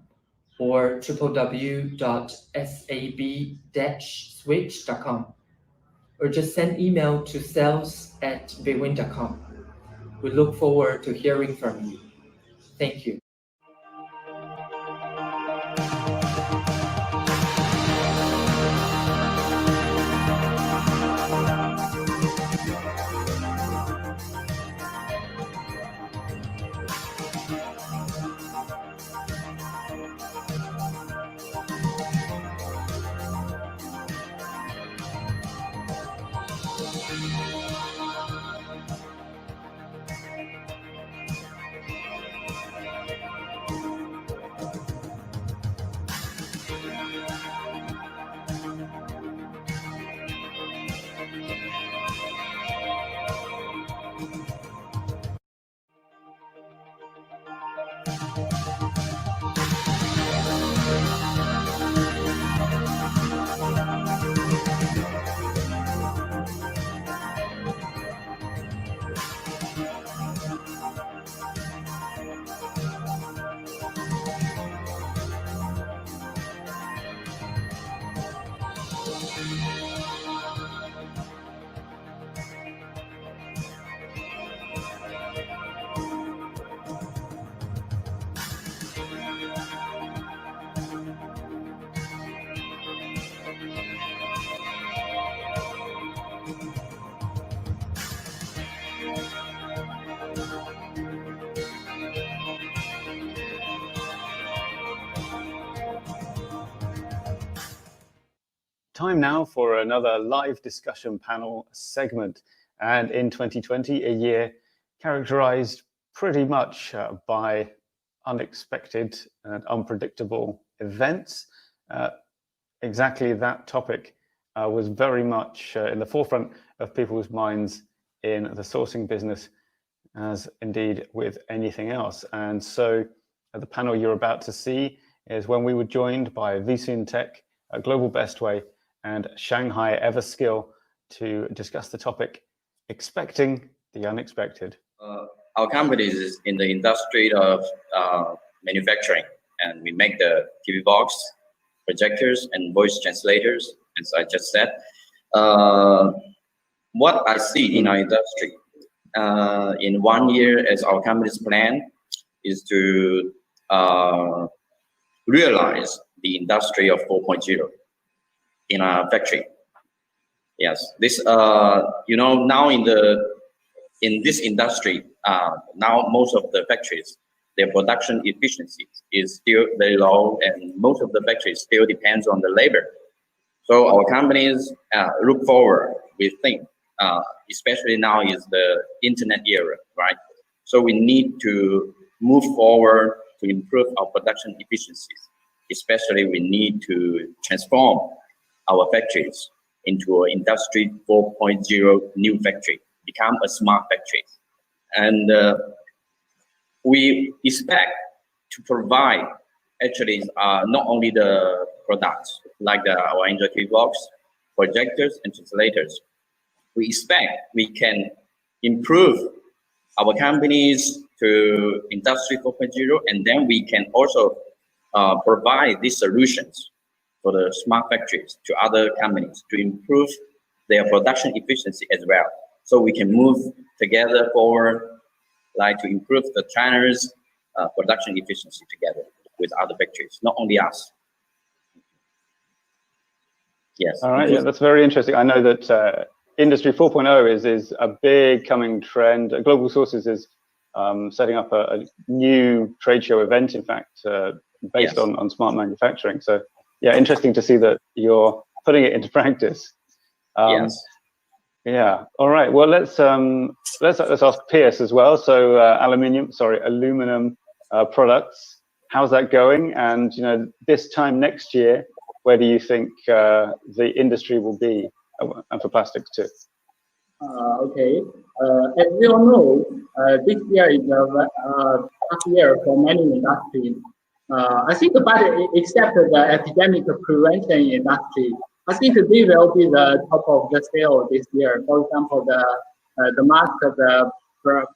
or www.sab-switch.com, or just send email to sales@bwin.com. We look forward to hearing from you. Thank you. time now for another live discussion panel segment. And in 2020, a year characterized pretty much by unexpected and unpredictable events. Exactly that topic was very much in the forefront of people's minds in the sourcing business, as indeed with anything else. And so the panel you're about to see is when we were joined by Visun Tech, Global Bestway, and Shanghai Everskill to discuss the topic, expecting the unexpected. Our company is in the industry of manufacturing, and we make the TV box, projectors, and voice translators, as I just said. What I see in our industry, in 1 year, as our company's plan, is to realize the industry of 4.0 in our factory. Yes, this now in this industry, now most of the factories, their production efficiency is still very low, and most of the factories still depends on the labor. So our companies look forward. We think, especially now is the internet era, right? So we need to move forward to improve our production efficiencies. Especially, we need to transform our factories into an industry 4.0 new factory, become a smart factory. And we expect to provide actually not only the products like our Android TV box, projectors, and translators. We expect we can improve our companies to industry 4.0, and then we can also provide these solutions for the smart factories to other companies to improve their production efficiency as well. So we can move together forward, like to improve the China's production efficiency together with other factories, not only us. Yes. All right, yeah, that's very interesting. I know that Industry 4.0 is a big coming trend. Global Sources is setting up a new trade show event, in fact, based Yes. on smart manufacturing. So yeah, interesting to see that you're putting it into practice. Yes. Yeah. All right. Well, let's ask Pierce as well. So aluminum products. How's that going? And this time next year, where do you think the industry will be, and for plastics too? Okay. As we all know, this year is a tough year for many industries. I think, but except the epidemic prevention industry, I think they will be the top of the scale this year. For example, the mask, the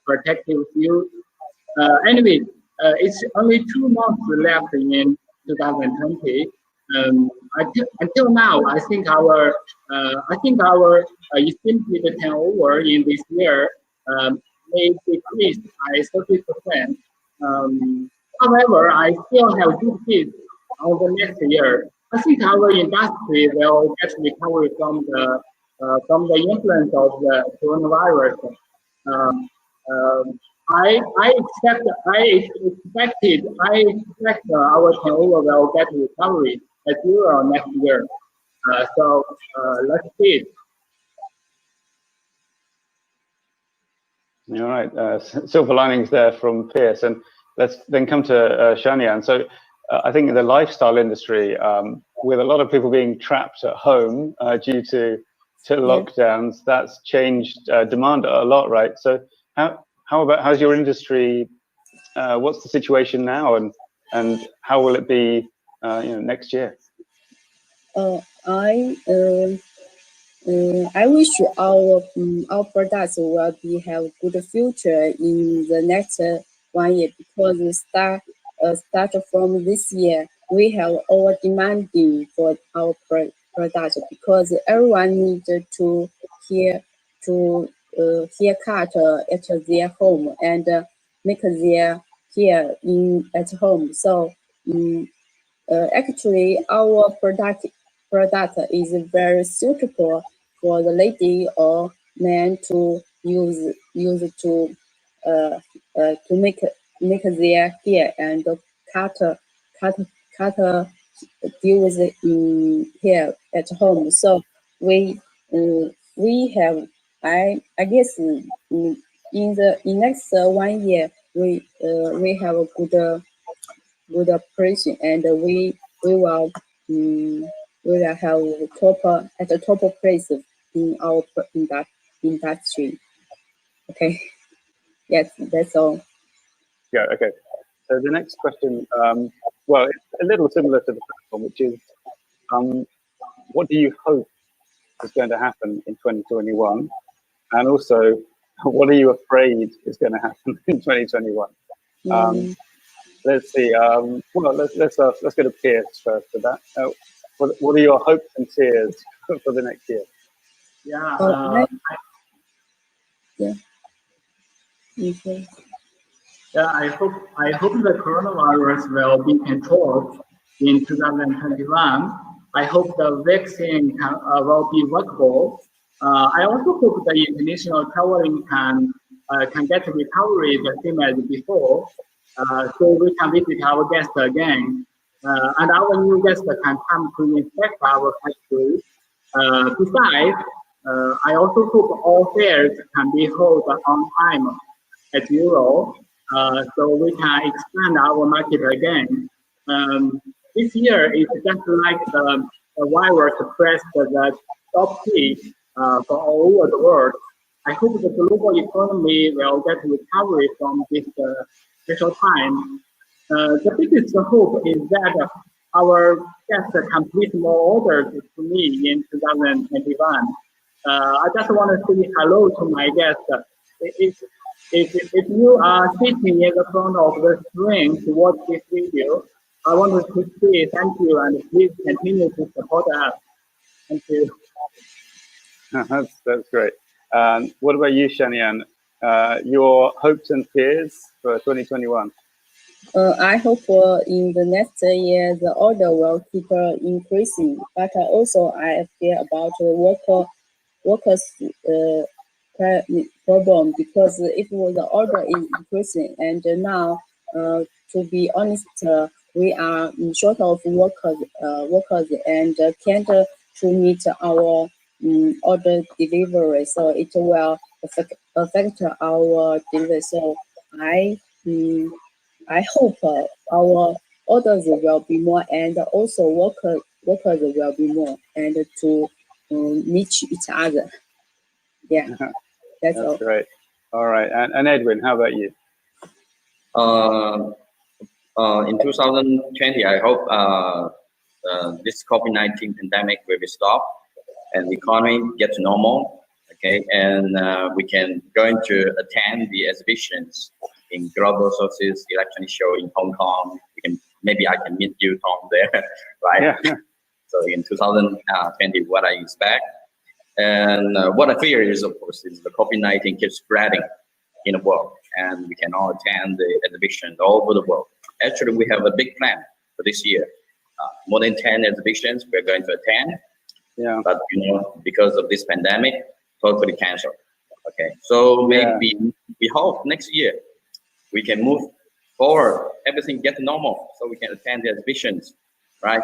protective shield. Anyway, it's only 2 months left in 2020. Until now, I think our estimated turnover in this year may decrease by 30%. However, I still have good faith on the next year. I think our industry will get recovery from the influence of the coronavirus. I expect our turnover will get recovery as well next year. So let's see. All right, silver linings there from Pierce, and let's then come to Shanian. So I think the lifestyle industry, with a lot of people being trapped at home due to lockdowns, that's changed demand a lot, right? So how's your industry? What's the situation now, and how will it be next year? I wish our products will have good future in the next 1 year, because start from this year we have over demanding for our products, because everyone needs to haircut at their home and make their hair at home. So actually our product is very suitable for the lady or man to use to make their hair and cut deal with it here at home. So we have, I guess in next 1 year we have a good operation, and we will have at the top place in our industry. Okay. Yes, that's all. Yeah. Okay. So the next question, well, it's a little similar to the first one, which is, what do you hope is going to happen in 2021, and also, what are you afraid is going to happen in 2021? Let's see. Well, let's go to Piers first for that. What are your hopes and fears for the next year? Yeah. Yeah. Okay. Yeah, I hope the coronavirus will be controlled in 2021. I hope the vaccine will be workable. I also hope the international traveling can get recovery the same as before, so we can visit our guests again, and our new guests can come to inspect our factory. Besides, I also hope all fairs can be held on time at Euro, so we can expand our market again. This year is just like the virus pressed the top key for all over the world. I hope the global economy will get recovery from this special time. The biggest hope is that our guests complete more orders to me in 2021. I just want to say hello to my guests. If you are sitting in the front of the screen to watch this video, I want to say thank you, and please continue to support us. Thank you. That's great. What about you, Shanian? Your hopes and fears for 2021? I hope in the next year the order will keep increasing, but also I fear about workers problem, because if the order is increasing, and now to be honest, we are short of workers and can't to meet our order delivery, so it will affect our delivery. So I hope our orders will be more, and also workers will be more, and to meet each other. Yeah, that's all. Great. All right, and Edwin, how about you? In 2020, I hope this COVID-19 pandemic will be stopped and the economy gets normal. Okay, and we can going to attend the exhibitions in Global Sources Electronic Show in Hong Kong. Maybe I can meet you, Tom, there, right? Yeah. So in 2020, what I expect, and what I fear is, of course, is the COVID-19 keeps spreading in the world, and we cannot attend the exhibitions all over the world. Actually, we have a big plan for this year. More than 10 exhibitions we're going to attend. Yeah. But because of this pandemic, totally canceled. Okay. So maybe we hope next year we can move forward, everything get normal, so we can attend the exhibitions, right?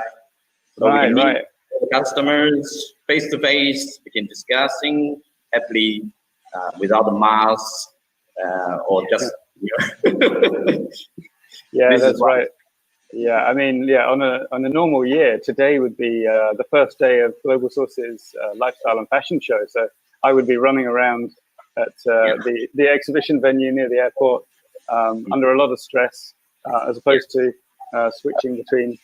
So we can meet customers face to face. We can discussing happily without the mask or just. Yeah, that's right. Yeah, I mean, on a normal year, today would be the first day of Global Sources Lifestyle and Fashion Show. So I would be running around at the exhibition venue near the airport under a lot of stress, as opposed to switching between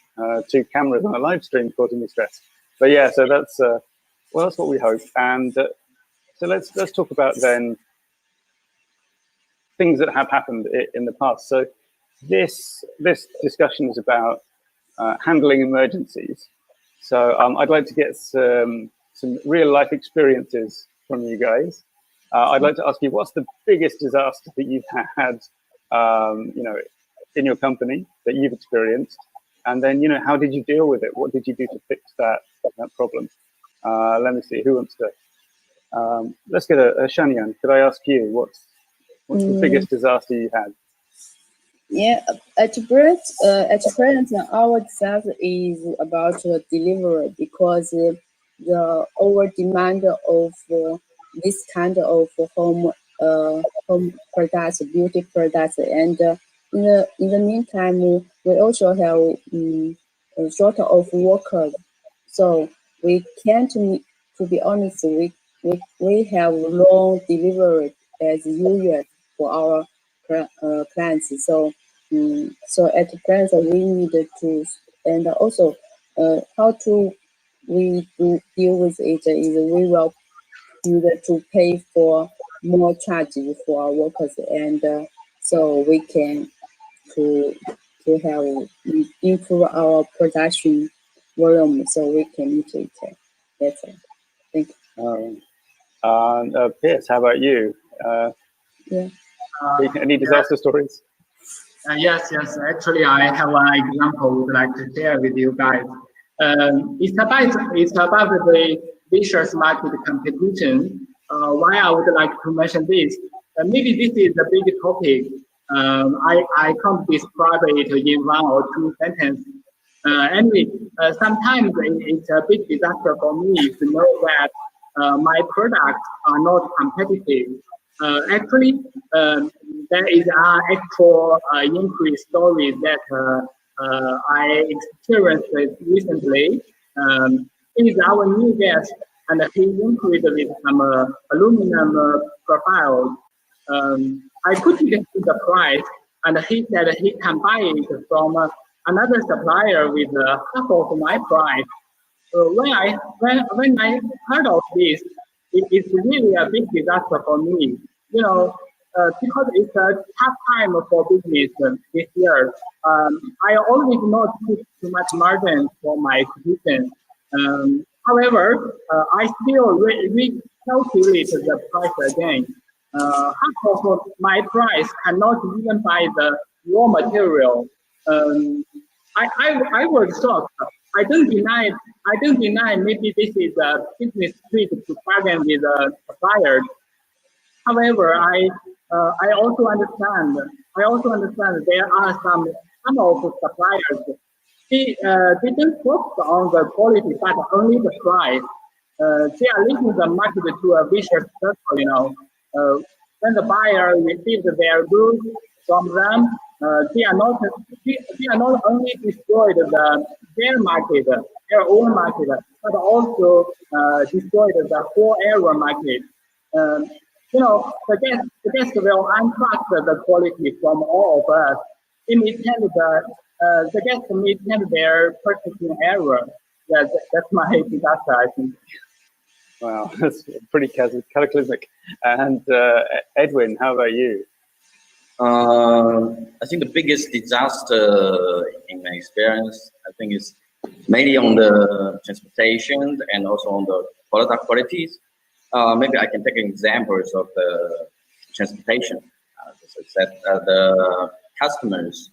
two cameras on a live stream causing me stress. But yeah, so that's that's what we hope. And so let's talk about then things that have happened in the past. So this discussion is about handling emergencies. So I'd like to get some real life experiences from you guys. I'd like to ask you, what's the biggest disaster that you've had, in your company that you've experienced, and then how did you deal with it? What did you do to fix that problem? Let me see, who wants to? Let's get a Shanian. Could I ask you, what's the biggest disaster you had? Yeah, at present, our disaster is about delivery because the over demand of this kind of home products, beauty products, and in the meantime, we also have a short of workers, so we can't. To be honest, we have long delivery as usual for our clients. So at present we need to, and also how to we do deal with it is we will need to pay for more charges for our workers, and so we can to have improve our production volume so we can meet it better. Thank you. Piers, how about you? Yeah. Any disaster stories? Yes. Actually, I have one example would like to share with you guys. It's about the vicious market competition. Why I would like to mention this? Maybe this is a big topic. I can't describe it in one or two sentences. Anyway, sometimes it's a big disaster for me to know that my products are not competitive. Actually, there is an actual increase story that I experienced recently. He is our new guest, and he increased with some aluminum profile. I couldn't get the price, and he said he can buy it from another supplier with half of my price. When I heard of this, it's really a big disaster for me. Because it's a tough time for business this year. I always not put too much margin for my acquisition. However, I still recalculate the price again. Half of my price cannot even buy the raw material. I was shocked. I don't deny maybe this is a business trick to bargain with suppliers. However, I also understand there are some of suppliers. They don't focus on the quality but only the price. They are leading the market to a vicious circle. When the buyer receives their goods from them, they are not only destroyed their market, their own market, but also destroyed the whole area market. The guest will untrust the quality from all of us. They may tend the guest may tend their purchasing error. That's my disaster, I think. Wow, that's pretty cataclysmic. And Edwin, how about you? I think the biggest disaster in my experience, I think, is mainly on the transportation and also on the product qualities. Maybe I can take examples of the transportation. The customers,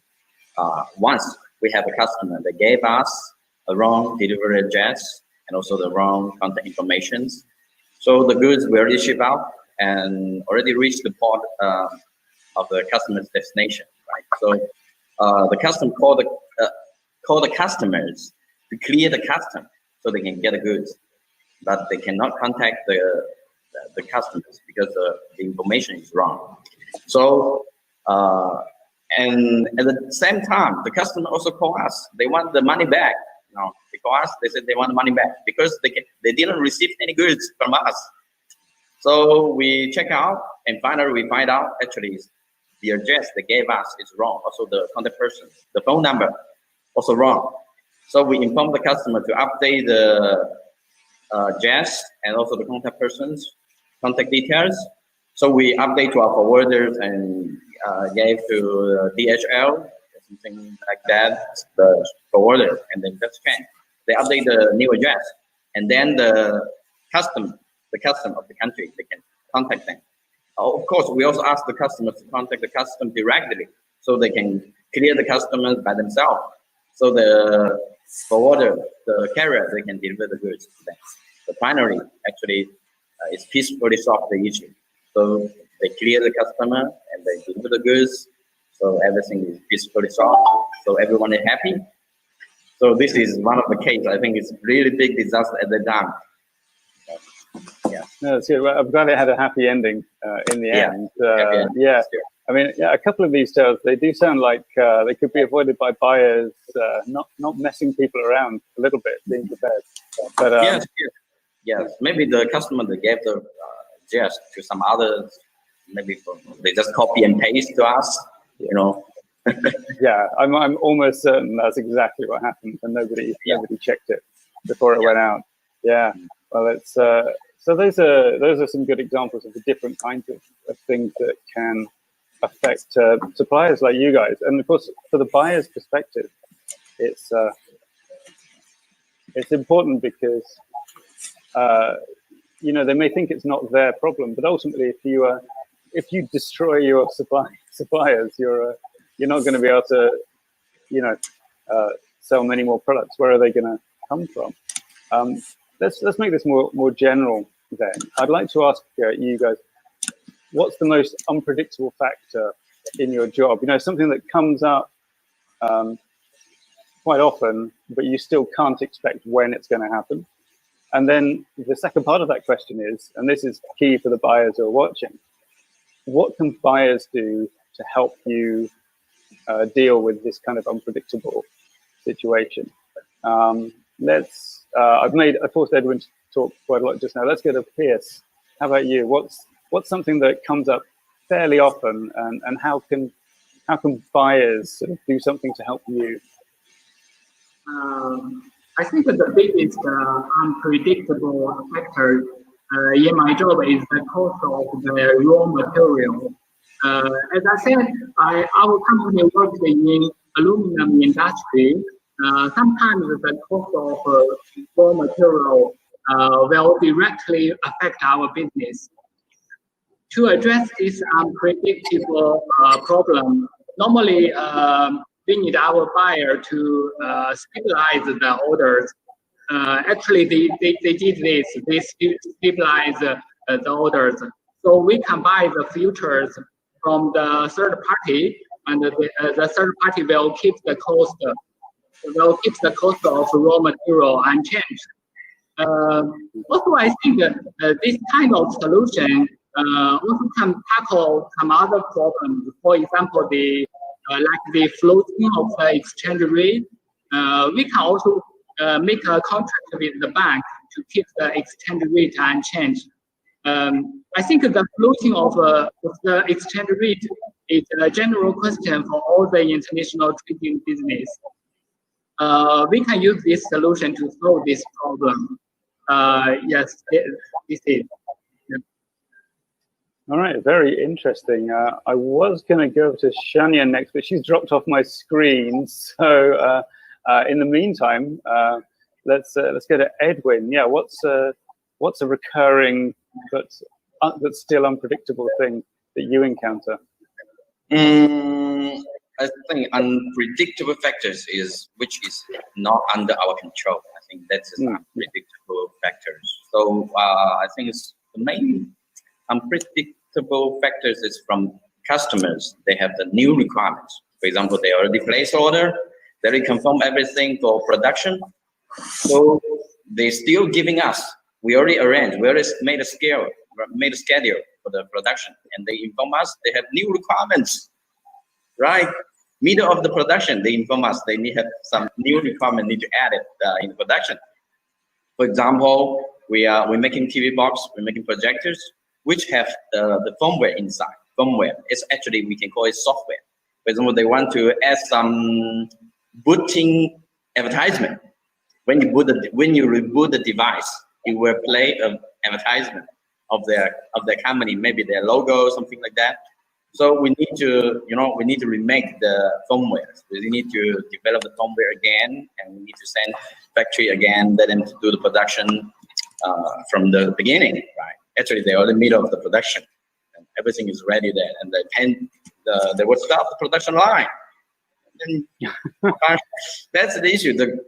once we have a customer, they gave us a wrong delivery address and also the wrong contact information. So the goods were already shipped out and already reached the port of the customer's destination, right? So the customer call the customers to clear the custom so they can get the goods, but they cannot contact the customers because the information is wrong. So and at the same time, the customer also call us. They want the money back. They call us. They said they want the money back because they didn't receive any goods from us. So we check out, and finally we find out actually the address they gave us is wrong. Also the contact person, the phone number, also wrong. So we inform the customer to update the address and also the contact person's contact details. So we update to our forwarders and gave to DHL, something like that, the forwarder, and then just came. They update the new address, and then the custom of the country, they can contact them. Of course, we also ask the customers to contact the custom directly, so they can clear the customers by themselves. So the forwarder, the carrier, they can deliver the goods to them. So finally, actually, it's peacefully solved the issue. So they clear the customer and they deliver the goods. So everything is peacefully solved. So everyone is happy. So this is one of the cases. I think it's really big disaster at the time. Yeah. No, that's good. Well, I'm glad it had a happy ending in the end. Yeah. I mean, yeah, a couple of these tales, they do sound like they could be avoided by buyers not messing people around a little bit, being prepared. But yes. Maybe the customer they gave the jest to some others. Maybe they just copy and paste to us. You know. Yeah, I'm almost certain that's exactly what happened, and nobody checked it before it went out. Yeah. Well, it's so those are some good examples of the different kinds of things that can affect suppliers like you guys. And of course, for the buyer's perspective, it's important because you know, they may think it's not their problem, but ultimately, if you destroy your suppliers, you're not going to be able to, you know, sell many more products. Where are they going to come from? Let's make this more general then. I'd like to ask you guys, what's the most unpredictable factor in your job? You know, something that comes up quite often, but you still can't expect when it's going to happen. And then the second part of that question is, and this is key for the buyers who are watching, what can buyers do to help you deal with this kind of unpredictable situation? I forced Edwin to talk quite a lot just now. Let's go to Pierce. How about you? What's something that comes up fairly often, and how can buyers sort of do something to help you? I think that the biggest unpredictable factor in my job is the cost of the raw material. As I said, our company works in aluminum industry. Sometimes the cost of raw material will directly affect our business. To address this unpredictable problem, normally we need our buyer to stabilize the orders. Actually, they did this. They stabilize the orders. So we can buy the futures from the third party, and the third party will keep the cost. Will keep the cost of raw material unchanged. Also, I think this kind of solution also can tackle some other problems. For example, like the floating of the exchange rate. We can also make a contract with the bank to keep the exchange rate unchanged. I think the floating of the exchange rate is a general question for all the international trading business. We can use this solution to solve this problem. Yes, this is. Yeah. All right, very interesting. I was going to go to Shania next, but she's dropped off my screen. So in the meantime, let's go to Edwin. Yeah, what's a recurring but still unpredictable thing that you encounter? I think unpredictable factors which is not under our control. I think that's an unpredictable factors. So I think it's the main unpredictable factors is from customers. They have the new requirements. For example, they already placed order, they already confirm everything for production. So they still giving us. We already arranged. We already made a schedule for the production, and they inform us they have new requirements. Right, middle of the production, they inform us they need some new requirement need to add it in production. For example, we're making TV box, we're making projectors, which have the firmware inside. Firmware, it's actually we can call it software. For example, they want to add some booting advertisement. When you reboot the device, it will play an advertisement of their company, maybe their logo, something like that. So we need to, remake the firmware. We need to develop the firmware again, and we need to send factory again, let them to do the production from the beginning, right? Actually, they're in the middle of the production, and everything is ready there, and they will start the production line. And that's the issue. The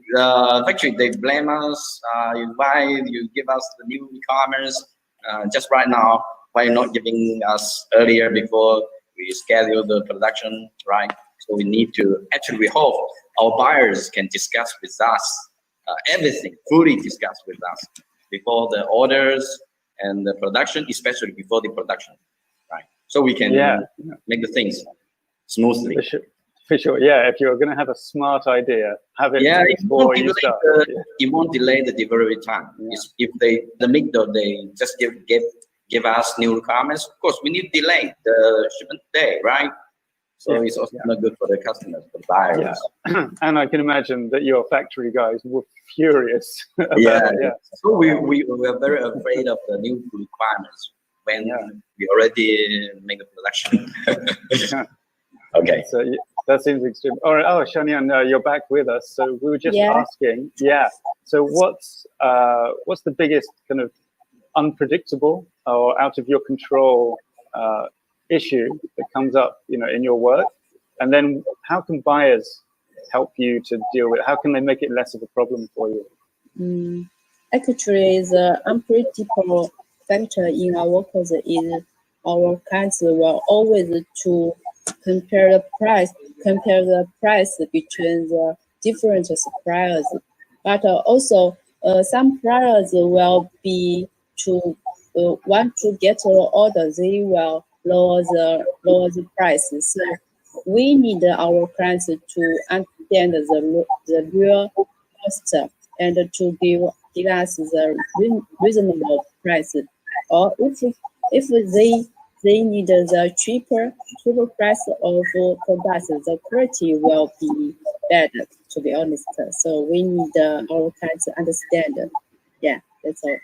factory, they blame us. You give us the new requirements just right now. Why not giving us earlier before we schedule the production, right? So we need to, actually we hope our buyers can discuss with us everything, fully discuss with us before the orders and the production, especially before the production, right? So we can make the things smoothly. For sure, yeah. If you're going to have a smart idea, have it before you start. It won't delay the delivery time. Yeah. If the middle they just give us new requirements, of course we need to delay the shipment day, right? So it's also not good for the customers, for the buyers. Yeah. And I can imagine that your factory guys were furious. So we were very afraid of the new requirements when we already make the production. Okay. So that seems extreme. All right. Oh, Shanian, you're back with us. So we were just asking. Yeah. So what's the biggest kind of unpredictable or out of your control issue that comes up, in your work? And then how can buyers help you to deal with it? How can they make it less of a problem for you? Actually, the unpredictable factor in our work is our clients will always to compare the price between the different suppliers. But also, some suppliers will be to want to get the order, they will lower the price. So we need our clients to understand the real cost and to give us the reasonable price. Or if they need the cheaper price of products, the quality will be bad, to be honest. So we need our clients to understand. Yeah, that's all.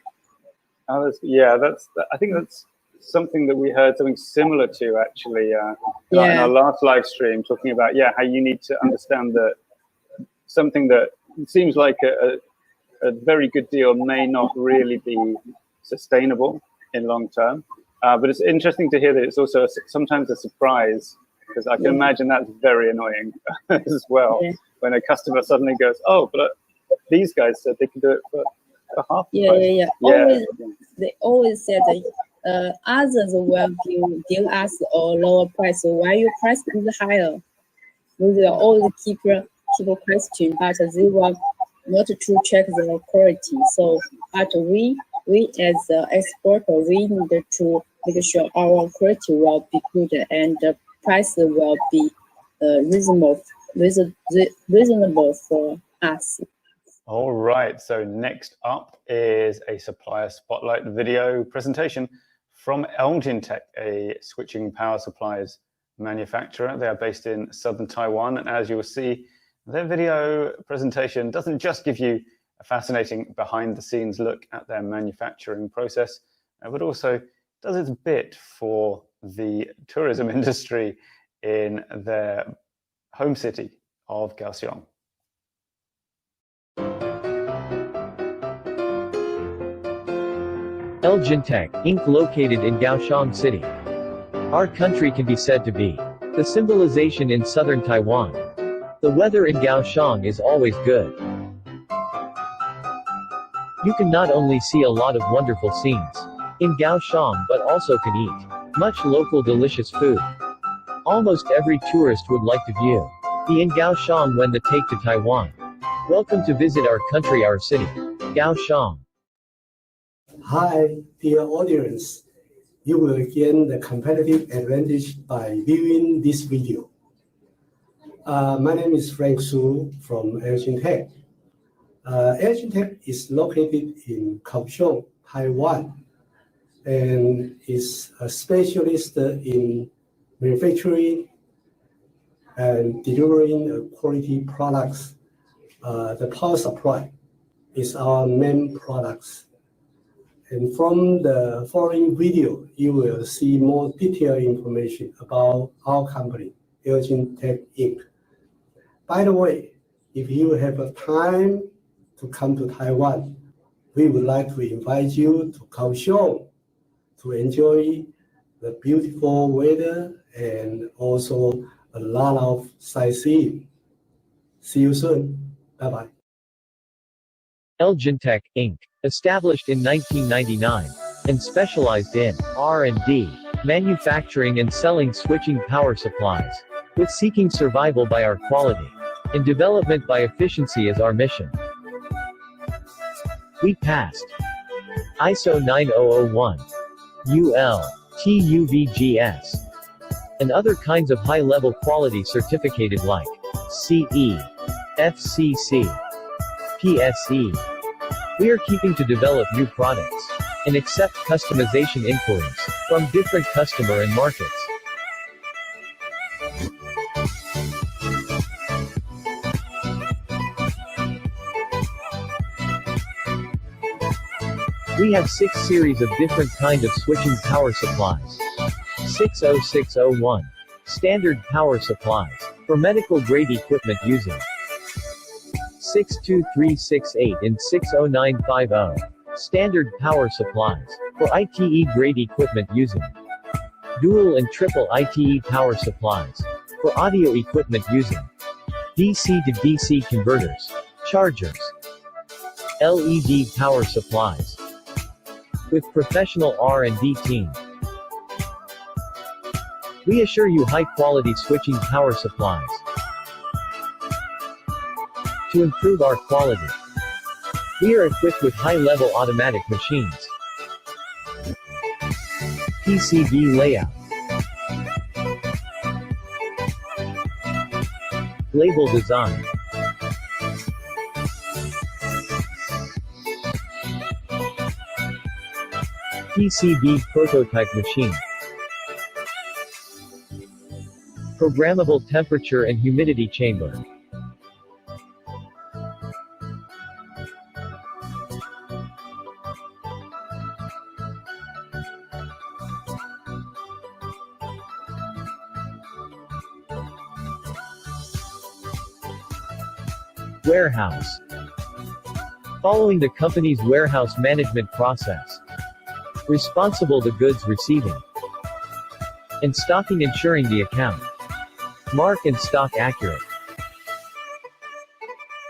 I think that's something that we heard something similar to actually in our last live stream, talking about how you need to understand that something that seems like a very good deal may not really be sustainable in long term. But it's interesting to hear that it's also sometimes a surprise, because I can imagine that's very annoying as well when a customer suddenly goes, "Oh, but these guys said they could do it for half the price." They always said that others will give us a lower price. So why your price is higher? We will always keep a question, but they want not to check the quality. So, but we as the exporter, we need to make sure our quality will be good and the price will be reasonable for us. All right, so next up is a Supplier Spotlight video presentation from Elgin Tech, a switching power supplies manufacturer. They are based in southern Taiwan, and as you will see, their video presentation doesn't just give you a fascinating behind-the-scenes look at their manufacturing process, but also does its bit for the tourism industry in their home city of Kaohsiung. Elgin Tech, Inc. located in Kaohsiung City. Our country can be said to be the civilization in southern Taiwan. The weather in Kaohsiung is always good. You can not only see a lot of wonderful scenes in Kaohsiung but also can eat much local delicious food. Almost every tourist would like to view the in Kaohsiung when they take to Taiwan. Welcome to visit our country, our city, Kaohsiung. Hi, dear audience. You will gain the competitive advantage by viewing this video. My name is Frank Su from Elgin Tech. Elgin Tech is located in Kaohsiung, Taiwan, and is a specialist in manufacturing and delivering quality products. The power supply is our main products. And from the following video, you will see more detailed information about our company, Elgin Tech Inc. By the way, if you have a time to come to Taiwan, we would like to invite you to Kaohsiung to enjoy the beautiful weather and also a lot of sightseeing. See you soon. Bye-bye. Elgin Tech, Inc., established in 1999, and specialized in R&D, manufacturing and selling switching power supplies, with seeking survival by our quality, and development by efficiency as our mission. We passed ISO 9001, UL, TUVGS, and other kinds of high-level quality certificated like CE, FCC, PSE. We are keeping to develop new products and accept customization inquiries from different customer and markets. We have 6 series of different kind of switching power supplies. 60601, standard power supplies, for medical grade equipment using 62368 and 60950, standard power supplies, for ITE grade equipment using dual and triple ITE power supplies, for audio equipment using DC to DC converters, chargers, LED power supplies, with professional R&D team. We assure you high-quality switching power supplies. To improve our quality, we are equipped with high-level automatic machines, PCB layout, label design, PCB prototype machine, programmable temperature and humidity chamber, warehouse, following the company's warehouse management process, responsible the goods receiving and stocking, ensuring the account mark and stock accurate,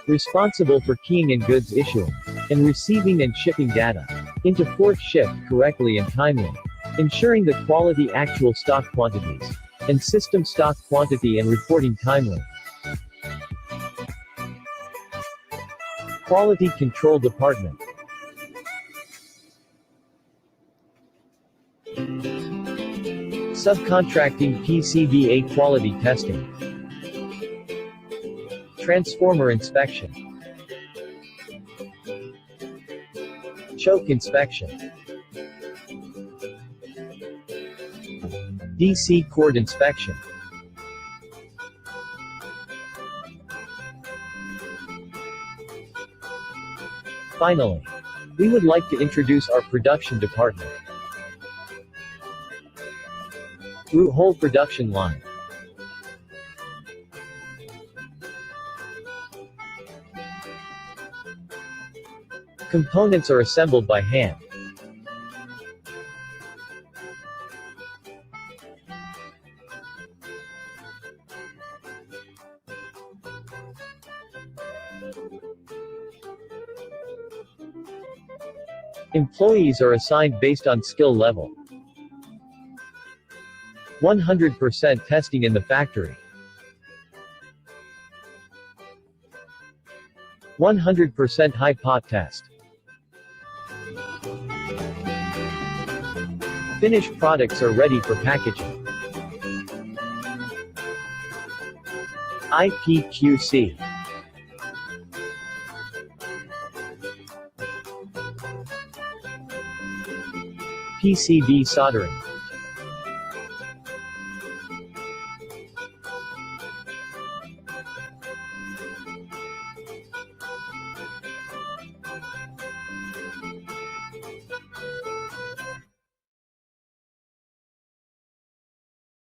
responsible for keying in goods issuing and receiving and shipping data into fourth shift correctly and timely, ensuring the quality actual stock quantities and system stock quantity and reporting timely. Quality Control Department. Subcontracting PCBA quality testing. Transformer inspection. Choke inspection. DC cord inspection. Finally, we would like to introduce our production department. Through whole production line. Components are assembled by hand. Employees are assigned based on skill level. 100% testing in the factory. 100% high pot test. Finished products are ready for packaging. IPQC. PCB soldering.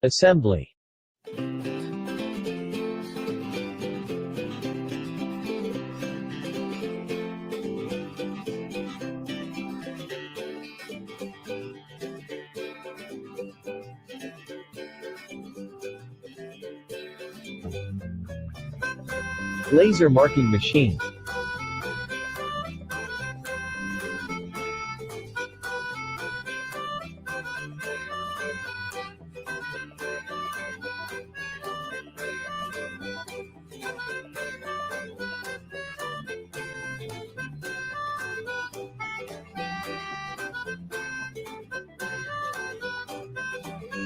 Assembly. Laser marking machine.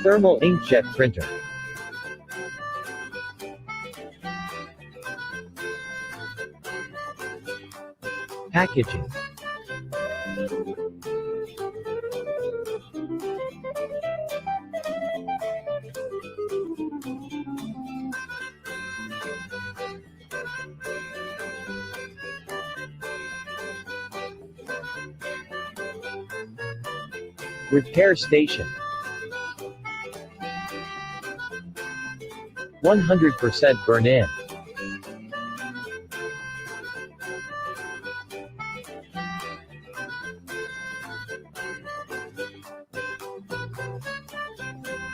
Thermal inkjet printer. Packaging. Repair station. 100% burn-in.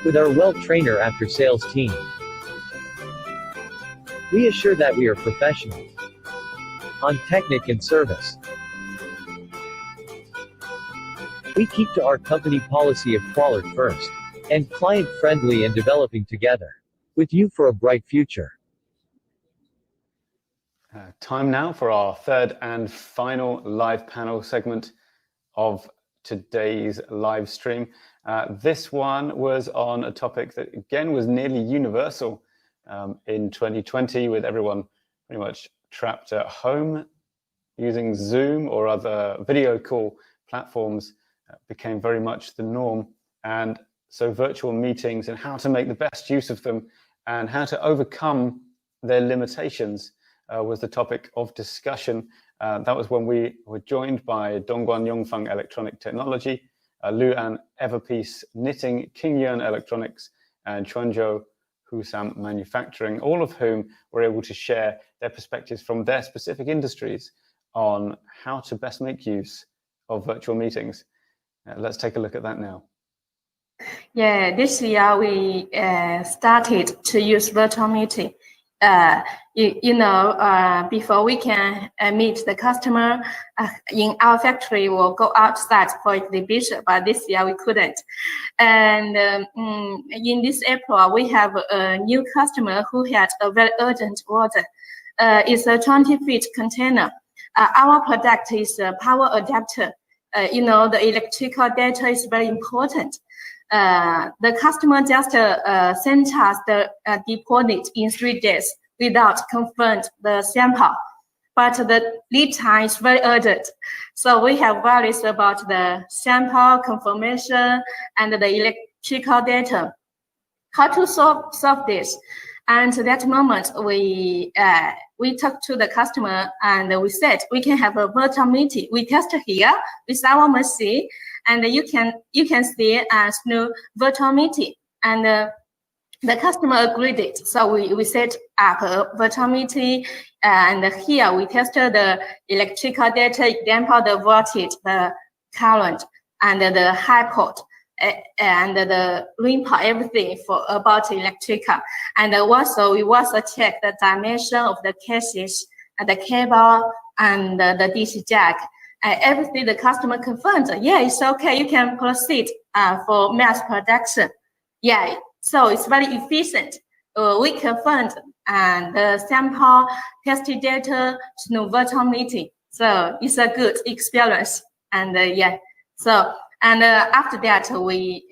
With our well-trained after-sales team, we assure that we are professional on technique and service. We keep to our company policy of quality first and client-friendly and developing together with you for a bright future. Time now for our third and final live panel segment of today's live stream. This one was on a topic that again was nearly universal in 2020, with everyone pretty much trapped at home. Using Zoom or other video call platforms became very much the norm, and so virtual meetings and how to make the best use of them and how to overcome their limitations was the topic of discussion. That was when we were joined by Dongguan Yongfeng Electronic Technology, Luan Everpiece Knitting, Qingyuan Electronics, and Chuanzhou Husam Manufacturing, all of whom were able to share their perspectives from their specific industries on how to best make use of virtual meetings. Let's take a look at that now. Yeah, this year we started to use virtual meeting. Before we can meet the customer in our factory, we'll go outside for exhibition, but this year we couldn't. And in this April, we have a new customer who had a very urgent order. It's a 20-feet container. Our product is a power adapter. The electrical data is very important. The customer just sent us the deposit in 3 days without confirmed the sample, but the lead time is very urgent. So we have worries about the sample confirmation and the electrical data. How to solve this? And at that moment, we talked to the customer and we said we can have a virtual meeting. We test here with our machine, and you can see as new virtual meeting. And the customer agreed it. So we set up a virtual meeting, and here we tested the electrical data, example the voltage, the current, and the high port, and the ring port, everything for about electrical. And also we also check the dimension of the cases, the cable, and the DC jack. Everything the customer confirmed. Yeah, it's okay. You can proceed for mass production. Yeah, so it's very efficient. We confirmed and the sample tested data to virtual meeting. So it's a good experience. And yeah, so. And after that, we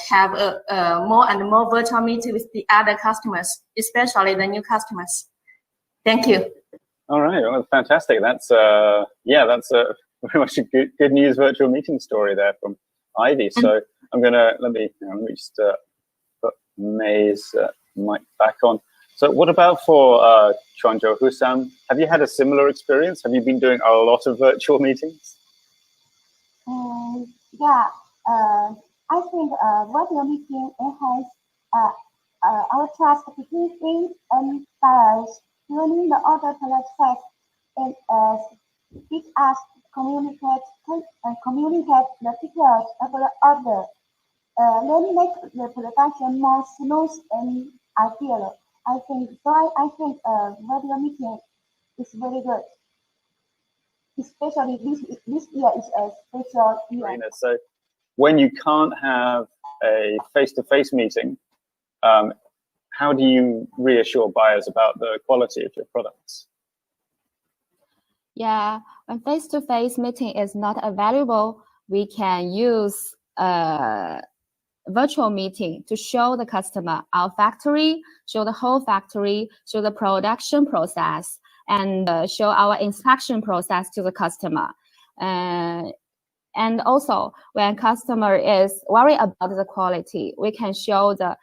have more and more virtual meeting with the other customers, especially the new customers. Thank you. All right, well, fantastic. That's that's very much a good news virtual meeting story there from Ivy. So I'm gonna let me just put May's mic back on. So what about for Chuanzhou Husam? Have you had a similar experience? Have you been doing a lot of virtual meetings? Yeah, I think virtual meeting enhance our trust between and buyers. Learning the order process and teach us communicate the details of the order. Learning makes the production more smooth and ideal. I think virtual meeting is very good. Especially this year is a special year. So when you can't have a face-to-face meeting, how do you reassure buyers about the quality of your products? Yeah, when face-to-face meeting is not available, we can use virtual meeting to show the customer our factory, show the whole factory, show the production process, and show our inspection process to the customer. And also, when customer is worried about the quality, we can show the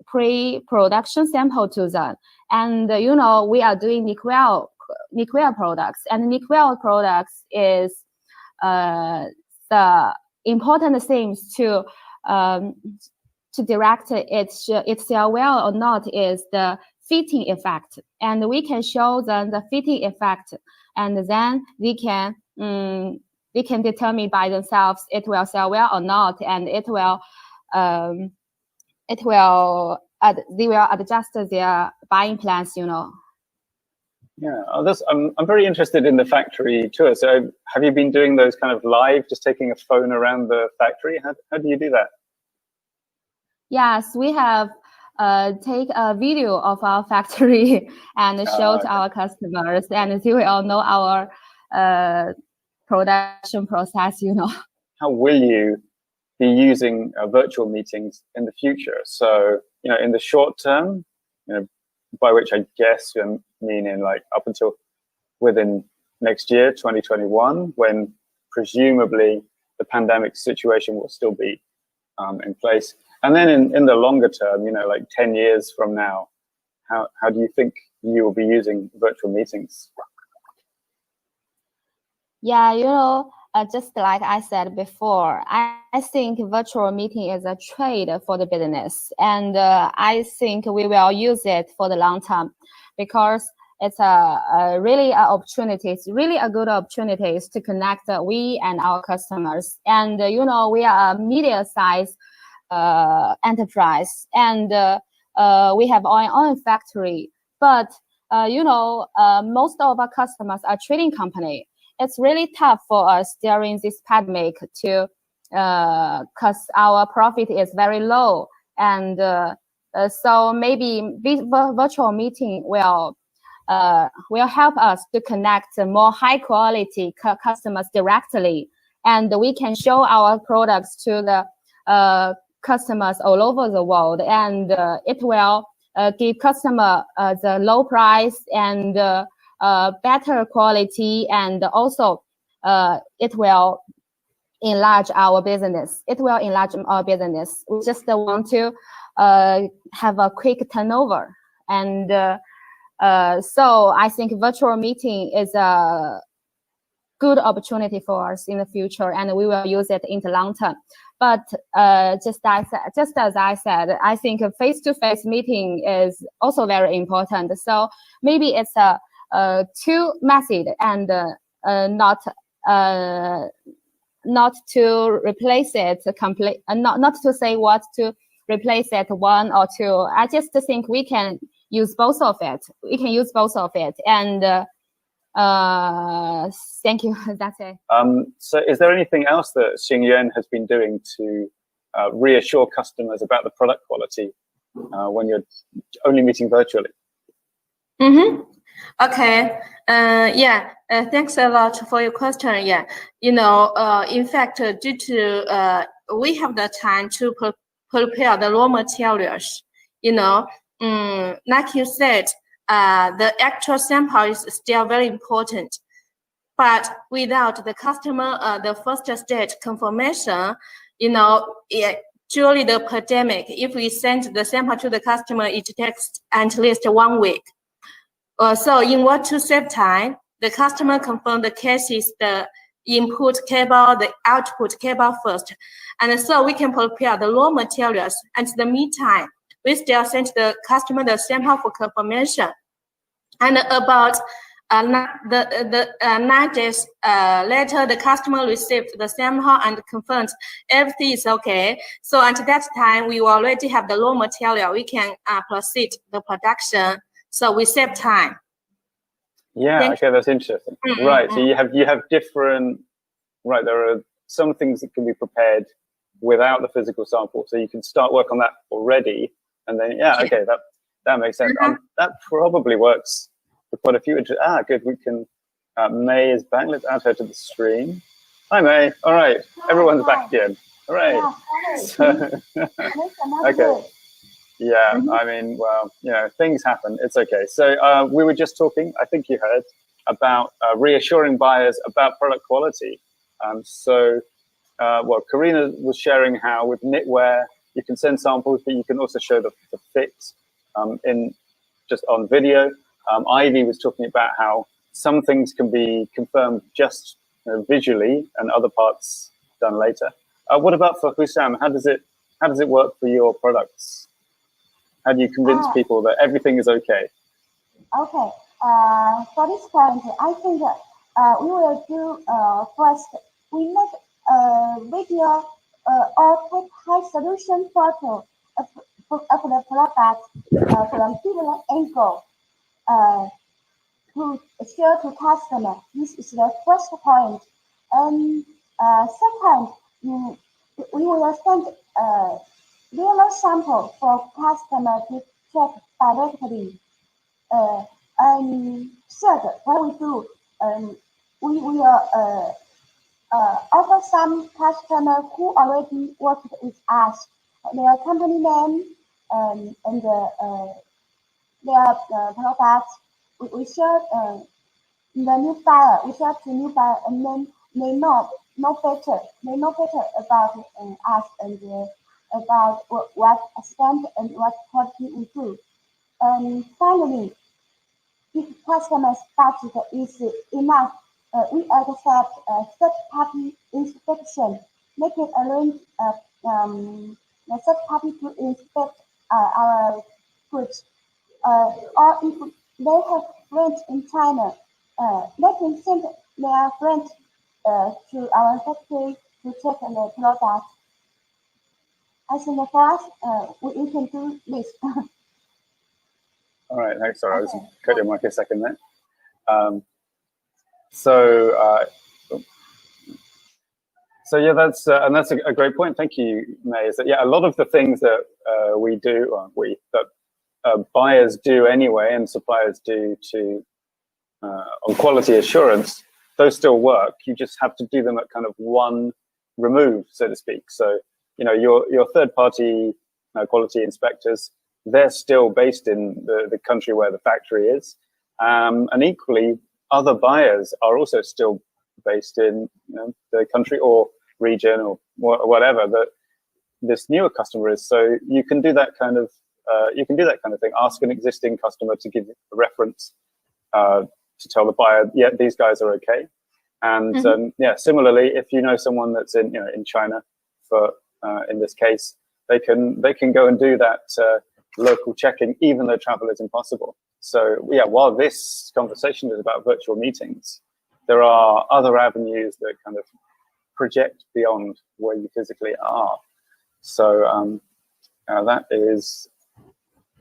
pre-production sample to them. And you know, we are doing NICWEL products, and NICWEL products is the important things to direct it sell well or not is the fitting effect, and we can show them the fitting effect, and then they can determine by themselves it will sell well or not, and they will adjust their buying plans, you know. Yeah, I'm very interested in the factory tour. So have you been doing those kind of live, just taking a phone around the factory? How do you do that? Yes, we have take a video of our factory and show to our customers, and they will know our production process, you know. How will you be using virtual meetings in the future? So, you know, in the short term, you know, by which I guess you mean in like up until within next year, 2021, when presumably the pandemic situation will still be in place. And then in the longer term, you know, like 10 years from now, how do you think you will be using virtual meetings? Yeah, you know, just like I said before, I think virtual meeting is a trade for the business, and I think we will use it for the long term, because it's really a good opportunity to connect we and our customers. And you know, we are a medium-sized enterprise, and we have our own factory, but you know, most of our customers are trading company. It's really tough for us during this pandemic to, cause our profit is very low, and so maybe this virtual meeting will help us to connect more high quality customers directly, and we can show our products to the customers all over the world, and it will give customer the low price and better quality, and also it will enlarge our business. We just want to have a quick turnover, and so I think virtual meeting is a good opportunity for us in the future, and we will use it in the long term. But just as I said, I think a face-to-face meeting is also very important. So maybe it's a two method, and not to replace it complete, not to say what to replace it, one or two. I just think we can use both of it. And thank you. That's it. So is there anything else that Xingyuan has been doing to reassure customers about the product quality when you're only meeting virtually? Mm-hmm. Okay. Thanks a lot for your question. Yeah. You know, in fact, due to we have the time to prepare the raw materials. You know, like you said, the actual sample is still very important, but without the customer, the first stage confirmation, you know, during the pandemic, if we send the sample to the customer, it takes at least 1 week. So in order to save time, the customer confirm the cases, the input cable, the output cable first, and so we can prepare the raw materials. And in the meantime, we still send the customer the sample for confirmation. And about 9 days later, the customer received the sample and confirmed everything is okay. So at that time, we already have the raw material. We can proceed the production. So we save time. Yeah, okay, that's interesting. Mm-hmm. Right, so you have different, right, there are some things that can be prepared without the physical sample. So you can start work on that already. And then, okay, that makes sense. That probably works for quite a few. Good, we can, May is back. Let's add her to the stream. Hi, May. All right, everyone's back again. Hooray! Yeah, Okay. Yeah, I mean, well, you know, things happen. It's okay. So we were just talking, I think you heard, about reassuring buyers about product quality. Well, Karina was sharing how with knitwear, you can send samples, but you can also show the fit in just on video. Ivy was talking about how some things can be confirmed just visually and other parts done later. What about for Hussam? How does it work for your products? How do you convince people that everything is okay? Okay. For this point, I think we will do first. We make a video or take high resolution photo of the product from different angle to show to customer. This is the first point. And second, we will send real sample for customer to check directly. And third, what we do, we will offer some customer who already worked with us their company name and their products. We share the new buyer. We share to new buyer, and then they know better. They know better about us and about what extent and what quality we do. And finally, if customer's budget is enough, we accept third-party inspection. They can arrange the third-party to inspect our goods. Or if they have friends in China, they can send their friends to our factory to check the product. I think for us, we can do this. All right, thanks. Sorry, I was cut your mic a second there. So yeah, that's a great point. Thank you, May. Is that a lot of the things that we do, that buyers do anyway, and suppliers do to on quality assurance, those still work. You just have to do them at kind of one remove, so to speak. So your third-party quality inspectors, they're still based in the country where the factory is, and equally, other buyers are also still based in the country or region or whatever that this newer customer is. So you can do that kind of thing. Ask an existing customer to give a reference to tell the buyer, yeah, these guys are okay. And similarly, if you know someone that's in China, for in this case, they can go and do that local checking, even though travel is impossible. So yeah, while this conversation is about virtual meetings, there are other avenues that kind of project beyond where you physically are. So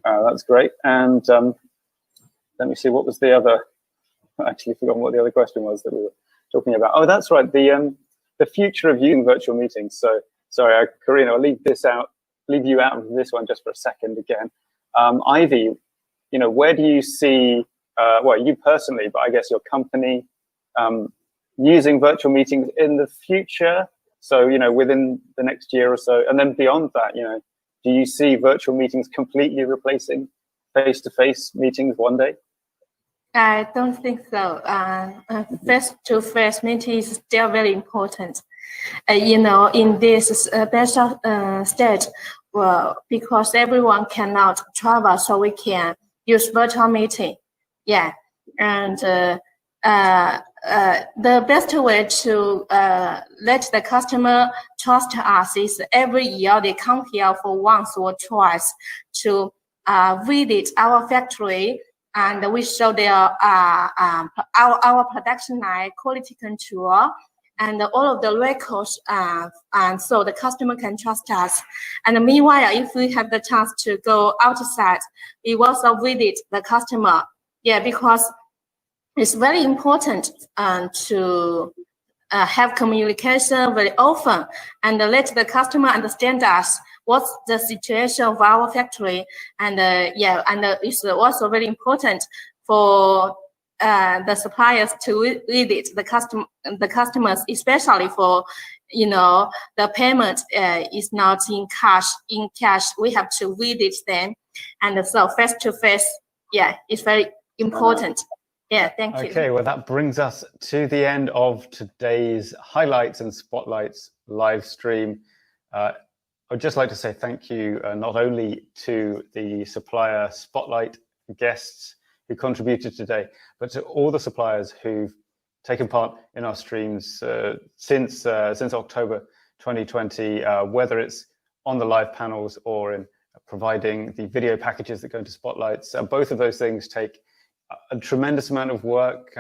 that's great. And let me see, what was the other? I actually forgotten what the other question was that we were talking about. Oh, that's right, the future of using virtual meetings. So sorry, Karina, I'll leave you out of this one just for a second again. Ivy, where do you see, well, you personally, but I guess your company, using virtual meetings in the future? So, within the next year or so, and then beyond that, do you see virtual meetings completely replacing face-to-face meetings one day? I don't think so. Face-to-face meeting is still very important. In this special stage, well, because everyone cannot travel, so we can use virtual meeting. Yeah, and the best way to let the customer trust us is every year they come here for once or twice to visit our factory, and we show their our production line, quality control, and all of the records, and so the customer can trust us. And meanwhile, if we have the chance to go outside, we also visit the customer. Yeah, because it's very important to have communication very often and let the customer understand us, what's the situation of our factory. And and it's also very important for the suppliers to visit the customers, especially for, you know, the payment is not in cash. In cash, we have to visit them, and so face to face, yeah, it's very important. Yeah, thank you. Okay, well, that brings us to the end of today's highlights and spotlights live stream. I'd just like to say thank you not only to the Supplier Spotlight guests who contributed today, but to all the suppliers who've taken part in our streams since October 2020, whether it's on the live panels or in providing the video packages that go into Spotlights. Both of those things take a tremendous amount of work,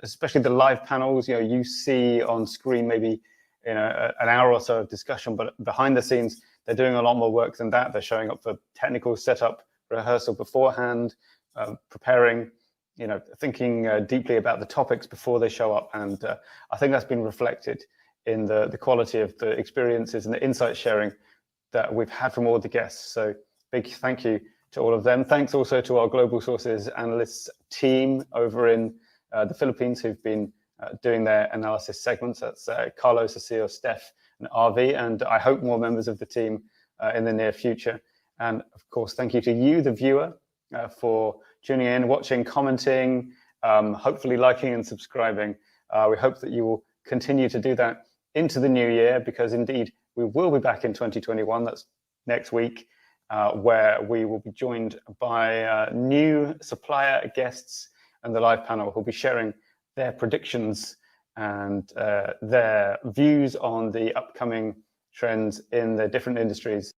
especially the live panels. You know, you see on screen maybe an hour or so of discussion, but behind the scenes, they're doing a lot more work than that. They're showing up for technical setup, rehearsal beforehand, preparing, you know, thinking deeply about the topics before they show up. And I think that's been reflected in the quality of the experiences and the insight sharing that we've had from all the guests. So big thank you to all of them. Thanks also to our Global Sources Analysts team over in the Philippines who've been doing their analysis segments. That's Carlo, Cecile, Steph, and RV, and I hope more members of the team in the near future. And of course, thank you to you, the viewer, for tuning in, watching, commenting, hopefully liking and subscribing. We hope that you will continue to do that into the new year, because indeed we will be back in 2021. That's next week, where we will be joined by new supplier guests and the live panel who'll be sharing their predictions and their views on the upcoming trends in the different industries.